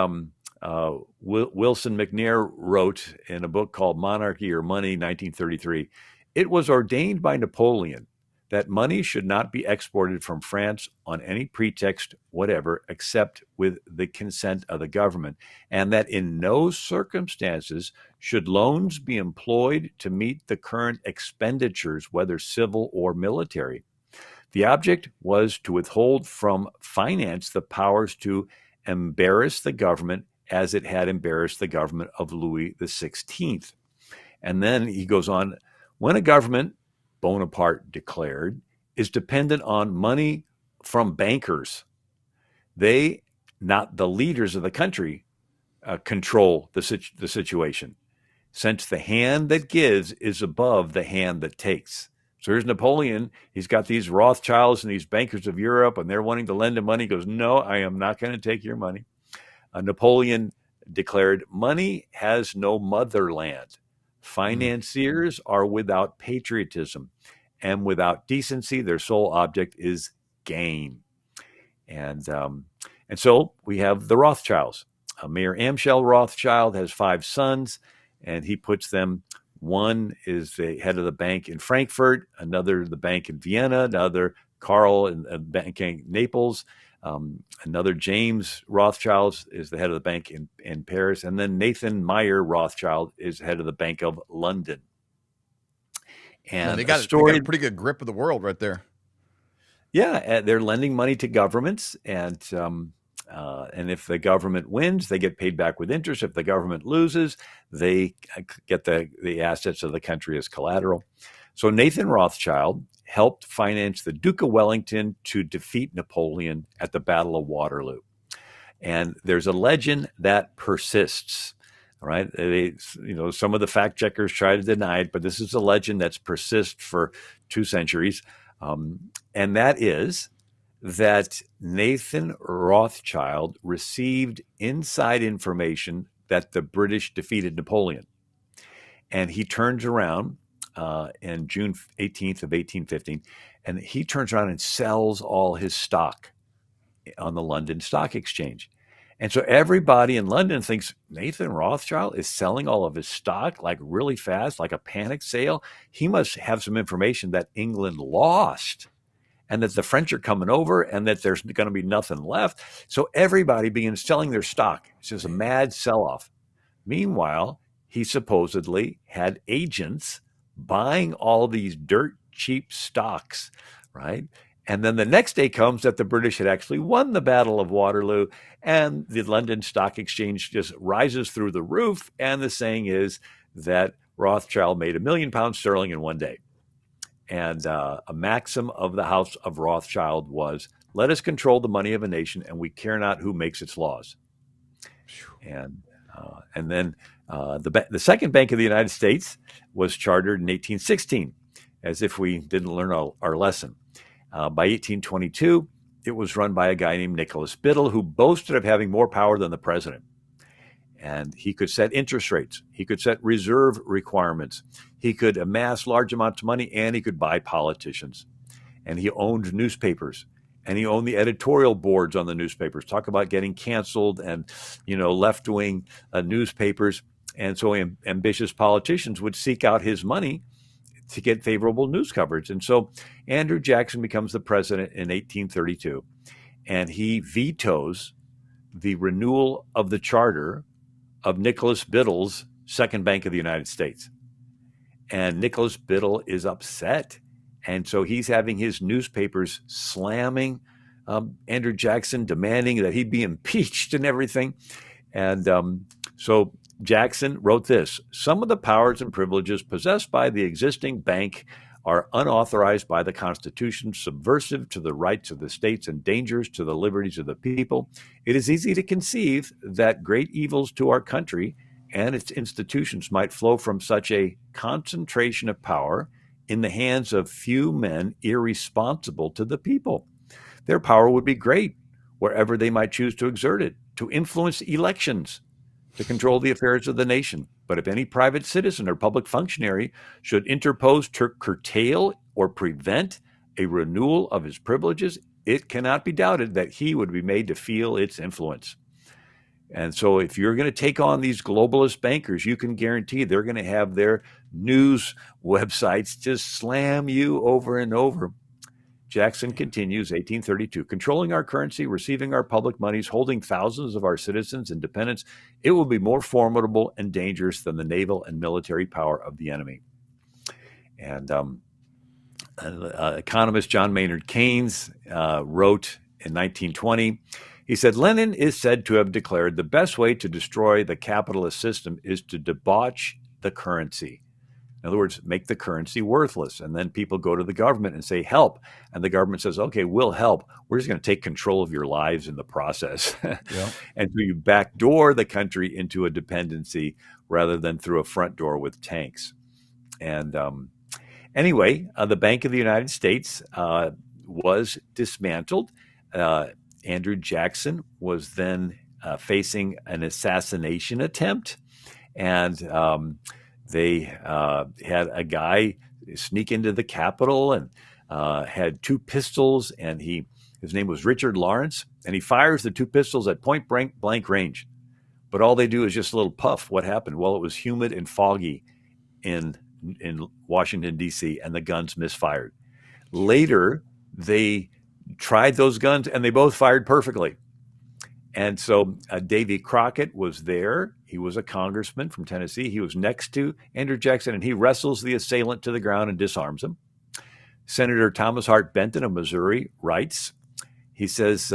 G: Wilson McNair wrote in a book called Monarchy or Money, 1933, it was ordained by Napoleon that money should not be exported from France on any pretext whatever, except with the consent of the government, and that in no circumstances should loans be employed to meet the current expenditures, whether civil or military. The object was to withhold from finance the powers to embarrass the government as it had embarrassed the government of Louis XVI. And then he goes on, when a government, Bonaparte declared, is dependent on money from bankers, they, not the leaders of the country, control the situation, since the hand that gives is above the hand that takes. So here's Napoleon. He's got these Rothschilds and these bankers of Europe, and they're wanting to lend him money. He goes, no, I am not going to take your money. Napoleon declared, money has no motherland. Financiers are without patriotism, and without decency, their sole object is gain. And so we have the Rothschilds. Mayor Amschel Rothschild has 5 sons, and he puts them, one is the head of the bank in Frankfurt, another the bank in Vienna, another Karl in bank in Naples, another James Rothschild is the head of the bank in Paris, and then Nathan Meyer Rothschild is head of the Bank of London. And
A: they got a pretty good grip of the world right there.
G: Yeah, they're lending money to governments, and if the government wins, they get paid back with interest. If the government loses, they get the assets of the country as collateral. So Nathan Rothschild helped finance the Duke of Wellington to defeat Napoleon at the Battle of Waterloo. And there's a legend that persists. All right. Some of the fact checkers try to deny it, but this is a legend that's persisted for 2 centuries. And that is that Nathan Rothschild received inside information that the British defeated Napoleon. And he turns around in June 18th of 1815, and he turns around and sells all his stock on the London Stock Exchange. And so everybody in London thinks Nathan Rothschild is selling all of his stock like really fast, like a panic sale. He must have some information that England lost and that the French are coming over and that there's going to be nothing left. So everybody begins selling their stock. It's just a mad sell-off. Meanwhile, he supposedly had agents buying all these dirt cheap stocks, right? And then the next day comes that the British had actually won the Battle of Waterloo, and the London Stock Exchange just rises through the roof. And the saying is that Rothschild made £1 million in one day. And a maxim of the House of Rothschild was, let us control the money of a nation, and we care not who makes its laws. And then the second Bank of the United States was chartered in 1816, as if we didn't learn our lesson. By 1822, it was run by a guy named Nicholas Biddle, who boasted of having more power than the president. And he could set interest rates. He could set reserve requirements. He could amass large amounts of money, and he could buy politicians. And he owned newspapers, and he owned the editorial boards on the newspapers. Talk about getting canceled and, left-wing newspapers. And so ambitious politicians would seek out his money to get favorable news coverage. And so Andrew Jackson becomes the president in 1832, and he vetoes the renewal of the charter of Nicholas Biddle's Second Bank of the United States. And Nicholas Biddle is upset. And so he's having his newspapers slamming Andrew Jackson, demanding that he be impeached and everything. And so Jackson wrote this: some of the powers and privileges possessed by the existing bank are unauthorized by the Constitution, subversive to the rights of the states, and dangerous to the liberties of the people. It is easy to conceive that great evils to our country and its institutions might flow from such a concentration of power in the hands of few men irresponsible to the people. Their power would be great wherever they might choose to exert it, to influence elections, to control the affairs of the nation. But if any private citizen or public functionary should interpose to curtail or prevent a renewal of his privileges, it cannot be doubted that he would be made to feel its influence. And so if you're going to take on these globalist bankers, you can guarantee they're going to have their news websites just slam you over and over. Jackson continues, 1832, controlling our currency, receiving our public monies, holding thousands of our citizens and dependents, it will be more formidable and dangerous than the naval and military power of the enemy. And economist John Maynard Keynes wrote in 1920, he said, Lenin is said to have declared the best way to destroy the capitalist system is to debauch the currency. In other words, make the currency worthless. And then people go to the government and say, help. And the government says, okay, we'll help. We're just going to take control of your lives in the process. Yep. And so you backdoor the country into a dependency rather than through a front door with tanks. And anyway, the Bank of the United States was dismantled. Andrew Jackson was then facing an assassination attempt. And they had a guy sneak into the Capitol and had two pistols, and his name was Richard Lawrence, and he fires the two pistols at point blank range. But all they do is just a little puff. What happened? Well, it was humid and foggy in Washington, D.C., and the guns misfired. Later, they tried those guns, and they both fired perfectly. And so Davy Crockett was there. He was a congressman from Tennessee. He was next to Andrew Jackson, and he wrestles the assailant to the ground and disarms him. Senator Thomas Hart Benton of Missouri writes, he says,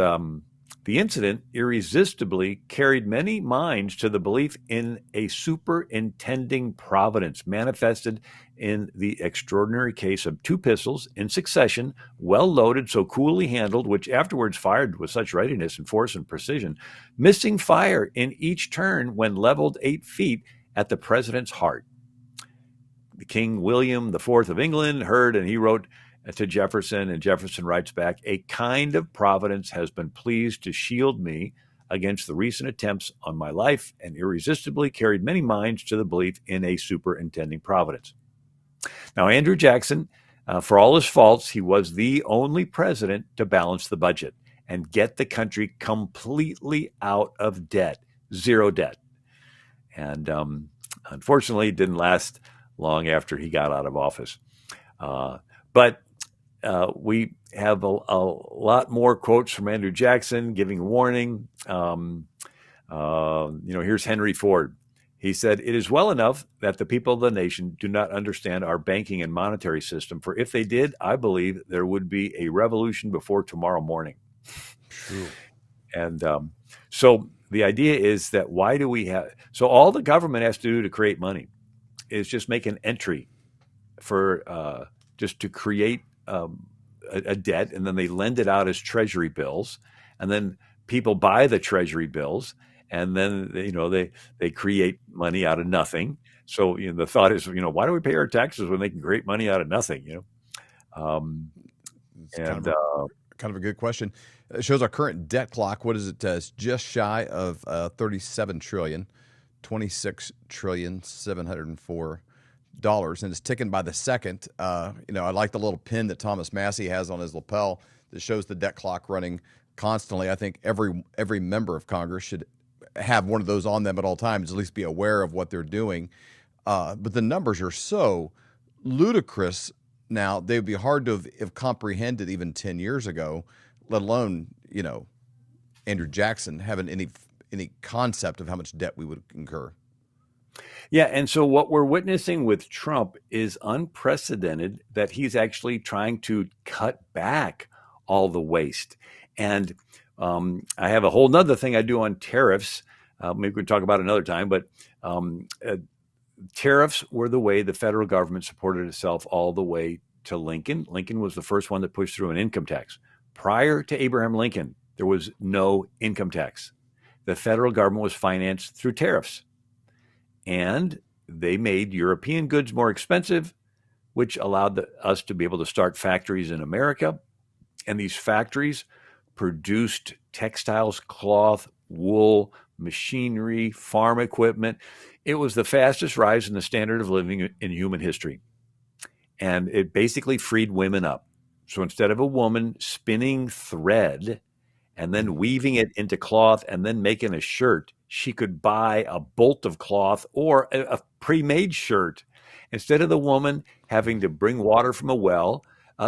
G: the incident irresistibly carried many minds to the belief in a superintending providence manifested in the extraordinary case of two pistols in succession, well loaded, so coolly handled, which afterwards fired with such readiness and force and precision, missing fire in each turn when leveled 8 feet at the president's heart. The King William IV of England heard, and he wrote to Jefferson, and Jefferson writes back, a kind of providence has been pleased to shield me against the recent attempts on my life and irresistibly carried many minds to the belief in a superintending providence. Now, Andrew Jackson, for all his faults, he was the only president to balance the budget and get the country completely out of debt, zero debt. And unfortunately, it didn't last long after he got out of office. But we have a lot more quotes from Andrew Jackson giving warning. Here's Henry Ford. He said, it is well enough that the people of the nation do not understand our banking and monetary system, for if they did, I believe there would be a revolution before tomorrow morning. True. And so the idea is that why do we have, so all the government has to do to create money is just make an entry for just to create a debt, and then they lend it out as treasury bills, and then people buy the treasury bills, and then they create money out of nothing. So the thought is, why do we pay our taxes when they can create money out of nothing?
A: Kind of a good question. It shows our current debt clock. What is it? It's just shy of 37 trillion, 26,704,000,000. And it's ticking by the second. I like the little pin that Thomas Massey has on his lapel that shows the debt clock running constantly. I think every member of Congress should have one of those on them at all times, at least be aware of what they're doing. But the numbers are so ludicrous now, they would be hard to have comprehended even 10 years ago, let alone, Andrew Jackson having any concept of how much debt we would incur.
G: Yeah, and so what we're witnessing with Trump is unprecedented, that he's actually trying to cut back all the waste. And I have a whole nother thing I do on tariffs. Maybe we can talk about it another time, but tariffs were the way the federal government supported itself all the way to Lincoln. Lincoln was the first one that pushed through an income tax. Prior to Abraham Lincoln, there was no income tax. The federal government was financed through tariffs. And they made European goods more expensive, which allowed us to be able to start factories in America. And these factories produced textiles, cloth, wool, machinery, farm equipment. It was the fastest rise in the standard of living in human history. And it basically freed women up. So instead of a woman spinning thread and then weaving it into cloth and then making a shirt, she could buy a bolt of cloth or a pre-made shirt. Instead of the woman having to bring water from a well,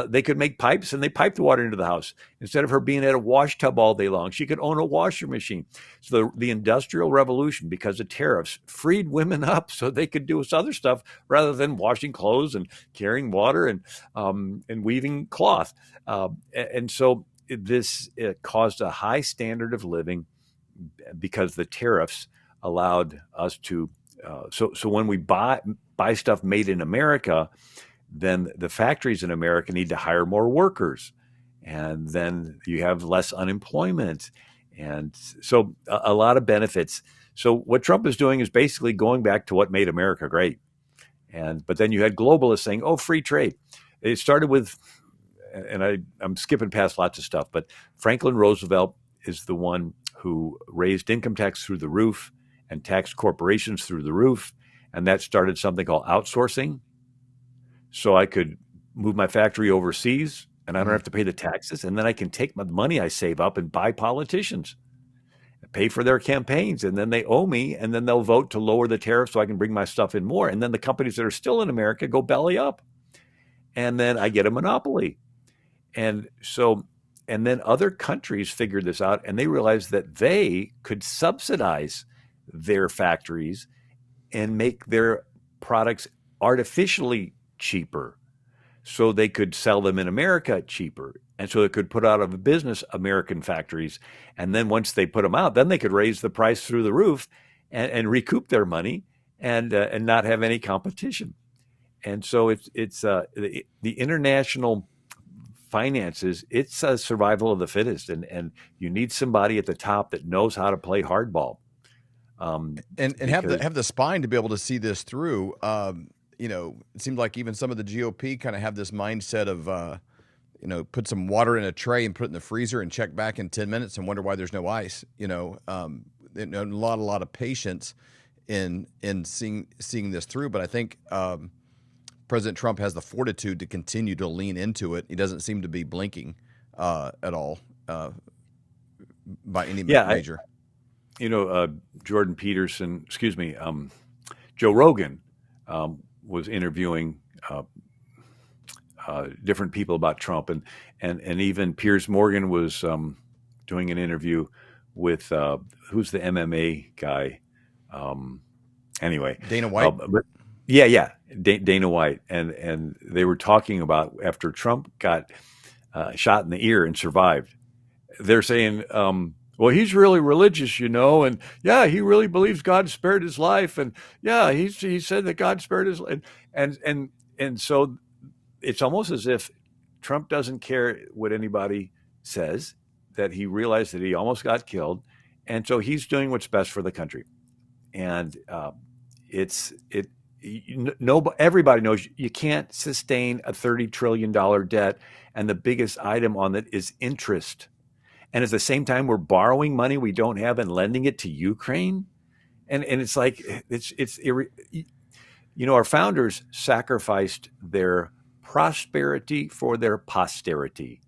G: they could make pipes and they pipe the water into the house. Instead of her being at a wash tub all day long, she could own a washer machine. So the Industrial Revolution, because of tariffs, freed women up so they could do this other stuff rather than washing clothes and carrying water and weaving cloth. And so this caused a high standard of living because the tariffs allowed us to. So when we buy stuff made in America, then the factories in America need to hire more workers, and then you have less unemployment. And so a lot of benefits. So what Trump is doing is basically going back to what made America great. But then you had globalists saying, oh, free trade. It started with, and I'm skipping past lots of stuff, but Franklin Roosevelt is the one who raised income tax through the roof and taxed corporations through the roof. And that started something called outsourcing. So I could move my factory overseas and I don't have to pay the taxes. And then I can take my money I save up and buy politicians, pay for their campaigns. And then they owe me, and then they'll vote to lower the tariff so I can bring my stuff in more. And then the companies that are still in America go belly up. And then I get a monopoly. And then other countries figured this out, and they realized that they could subsidize their factories and make their products artificially cheaper so they could sell them in America cheaper. And so they could put out of business American factories. And then once they put them out, then they could raise the price through the roof and recoup their money and not have any competition. And so it's the international finances, it's a survival of the fittest. And you need somebody at the top that knows how to play hardball.
A: And have the spine to be able to see this through. It seems like even some of the GOP kind of have this mindset of, put some water in a tray and put it in the freezer and check back in 10 minutes and wonder why there's no ice. A lot of patience in seeing this through. But I think President Trump has the fortitude to continue to lean into it. He doesn't seem to be blinking at all by any major.
G: Jordan Peterson, Joe Rogan was interviewing different people about Trump, and even Piers Morgan was doing an interview with who's the MMA guy?
A: Dana White.
G: Dana White, and they were talking about after Trump got shot in the ear and survived. They're saying, well, he's really religious, and he really believes God spared his life, and he said that God spared his life, and so it's almost as if Trump doesn't care what anybody says, that he realized that he almost got killed, and so he's doing what's best for the country, and everybody knows you can't sustain a $30 trillion debt, and the biggest item on it is interest. And at the same time, we're borrowing money we don't have and lending it to Ukraine. And it's like, our founders sacrificed their prosperity for their posterity.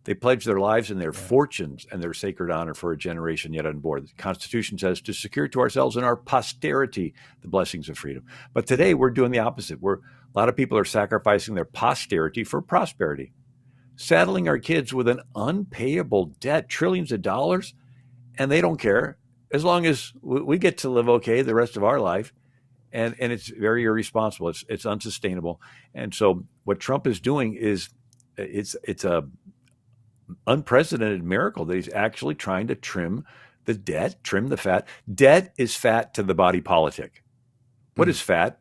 G: They pledged their lives and their fortunes and their sacred honor for a generation yet unborn. The Constitution says to secure to ourselves and our posterity the blessings of freedom. But today we're doing the opposite. A lot of people are sacrificing their posterity for prosperity, saddling our kids with an unpayable debt, trillions of dollars, and they don't care as long as we get to live okay the rest of our life. And it's very irresponsible. It's unsustainable. And so what Trump is doing is it's a unprecedented miracle that he's actually trying to trim the debt, trim the fat. Debt is fat to the body politic. What is fat?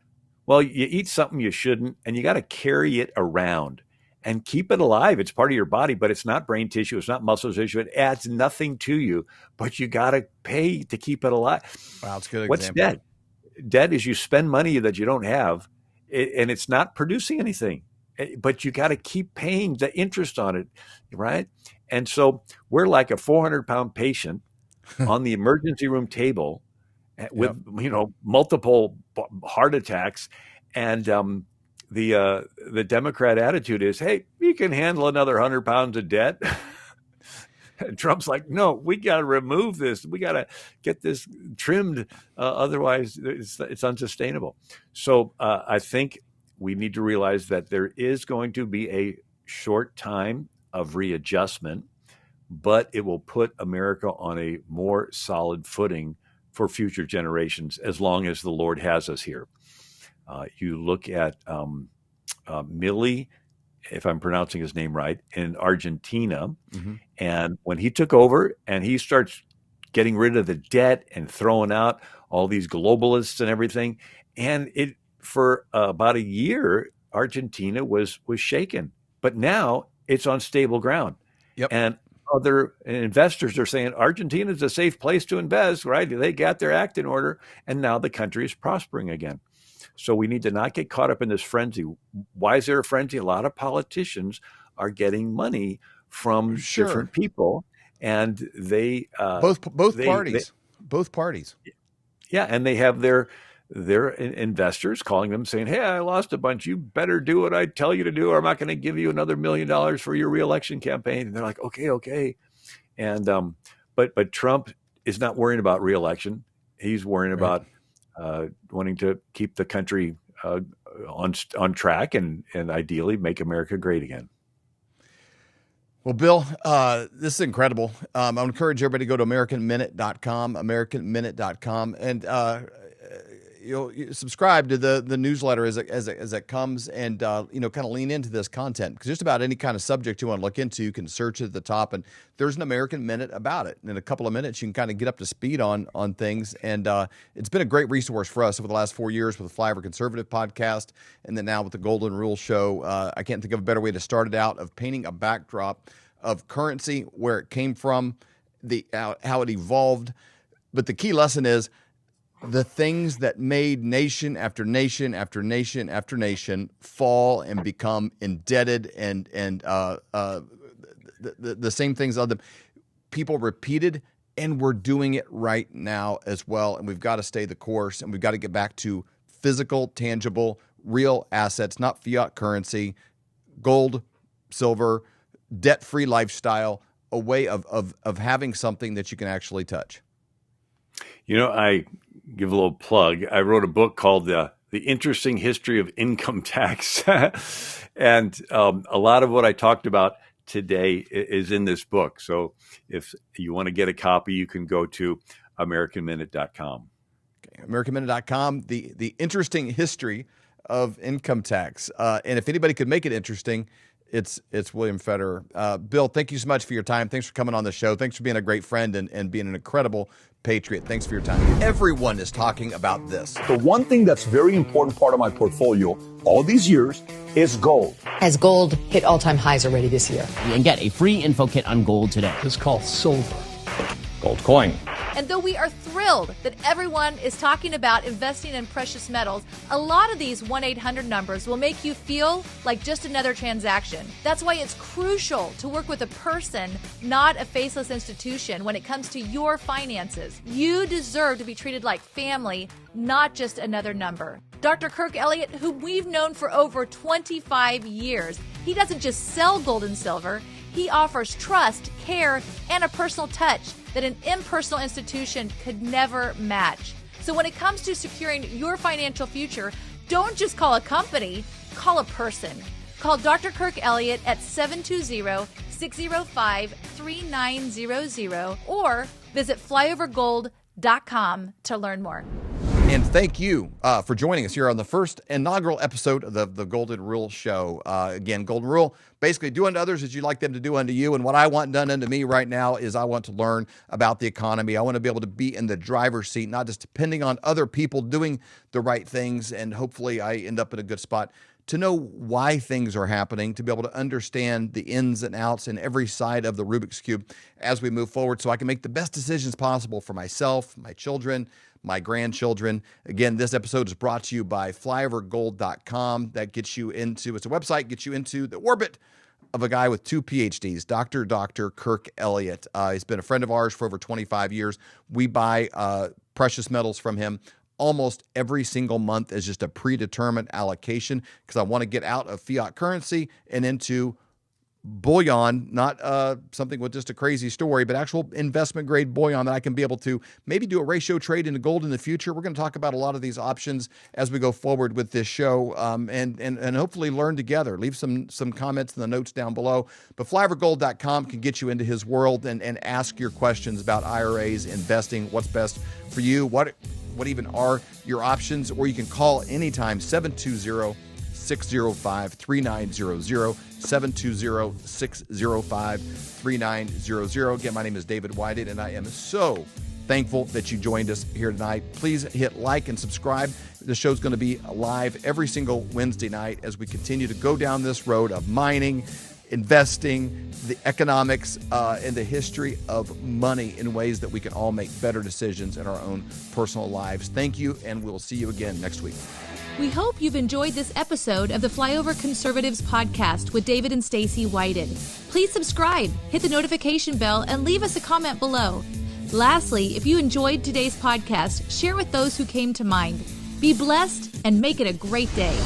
G: Well, you eat something you shouldn't, and you got to carry it around and keep it alive. It's part of your body, but it's not brain tissue. It's not muscle tissue. It adds nothing to you, but you got to pay to keep it alive.
A: Wow, that's a good
G: What's
A: example.
G: dead? Dead is you spend money that you don't have, and it's not producing anything, but you got to keep paying the interest on it, right? And so we're like a 400-pound patient on the emergency room table with multiple heart attacks, and the Democrat attitude is, hey, you can handle another 100 pounds of debt. And Trump's like, no, we got to remove this. We got to get this trimmed. Otherwise, it's unsustainable. So I think we need to realize that there is going to be a short time of readjustment, but it will put America on a more solid footing for future generations as long as the Lord has us here. You look at Millie, if I'm pronouncing his name right, in Argentina. Mm-hmm. And when he took over and he starts getting rid of the debt and throwing out all these globalists and everything, and it for about a year, Argentina was shaken. But now it's on stable ground.
A: Yep.
G: And other investors are saying Argentina is a safe place to invest, right? They got their act in order, and now the country is prospering again. So we need to not get caught up in this frenzy. Why is there a frenzy? A lot of politicians are getting money from different people, and they
A: both parties.
G: Yeah, and they have their investors calling them saying, "Hey, I lost a bunch. You better do what I tell you to do, or I'm not going to give you another $1 million for your reelection campaign." And they're like, "Okay." And but Trump is not worrying about reelection. He's worrying about wanting to keep the country on track and ideally make America great again.
A: Well, Bill, this is incredible. I encourage everybody to go to AmericanMinute.com, and you'll subscribe to the newsletter as it comes, and kind of lean into this content, because just about any kind of subject you want to look into, you can search it at the top, and there's an American Minute about it. And in a couple of minutes, you can kind of get up to speed on things, and it's been a great resource for us over the last 4 years with the Flyover Conservative podcast, and then now with the Golden Rule Show. I can't think of a better way to start it out, of painting a backdrop of currency, where it came from, how it evolved. But the key lesson is the things that made nation after nation after nation after nation fall and become indebted, and the same things other people repeated, and we're doing it right now as well. And we've got to stay the course, and we've got to get back to physical, tangible, real assets, not fiat currency, gold, silver, debt-free lifestyle, a way of having something that you can actually touch.
G: I give a little plug. I wrote a book called The Interesting History of Income Tax. And a lot of what I talked about today is in this book. So if you want to get a copy, you can go to AmericanMinute.com.
A: Okay, AmericanMinute.com, the interesting history of income tax. And if anybody could make it interesting, it's William Federer. Bill, thank you so much for your time. Thanks for coming on the show. Thanks for being a great friend and being an incredible patriot. Thanks for your time. Everyone is talking about this.
H: The one thing that's very important part of my portfolio all these years is gold.
I: As gold hit all-time highs already this year.
K: And get a free info kit on gold today.
L: It's called silver.
H: Gold coin.
J: And though we are thrilled that everyone is talking about investing in precious metals, a lot of these 1-800 numbers will make you feel like just another transaction. That's why it's crucial to work with a person, not a faceless institution, when it comes to your finances. You deserve to be treated like family, not just another number. Dr. Kirk Elliott, whom we've known for over 25 years, he doesn't just sell gold and silver. He offers trust, care, and a personal touch that an impersonal institution could never match. So when it comes to securing your financial future, don't just call a company, call a person. Call Dr. Kirk Elliott at 720-605-3900 or visit flyovergold.com to learn more.
A: And thank you for joining us here on the first inaugural episode of the Golden Rule Show. Again, Golden Rule, basically do unto others as you'd like them to do unto you. And what I want done unto me right now is I want to learn about the economy. I want to be able to be in the driver's seat, not just depending on other people doing the right things. And hopefully I end up in a good spot to know why things are happening, to be able to understand the ins and outs and every side of the Rubik's Cube as we move forward so I can make the best decisions possible for myself, my children, my grandchildren. Again, this episode is brought to you by flyovergold.com. That gets you into, it's a website, gets you into the orbit of a guy with 2 PhDs, Dr. Kirk Elliott. He's been a friend of ours for over 25 years. We buy precious metals from him almost every single month as just a predetermined allocation because I want to get out of fiat currency and into bullion, not something with just a crazy story, but actual investment grade bullion that I can be able to maybe do a ratio trade into gold in the future. We're going to talk about a lot of these options as we go forward with this show, and hopefully learn together. Leave some comments in the notes down below. But flyovergold.com can get you into his world and ask your questions about IRAs, investing, what's best for you, what even are your options, or you can call anytime 720-605-3900, 720-605-3900. Again, my name is David Whited, and I am so thankful that you joined us here tonight. Please hit like and subscribe. The show's going to be live every single Wednesday night as we continue to go down this road of mining, investing, the economics, and the history of money in ways that we can all make better decisions in our own personal lives. Thank you, and we'll see you again next week.
J: We hope you've enjoyed this episode of the Flyover Conservatives podcast with David and Stacey Whited. Please subscribe, hit the notification bell, and leave us a comment below. Lastly, if you enjoyed today's podcast, share with those who came to mind. Be blessed and make it a great day.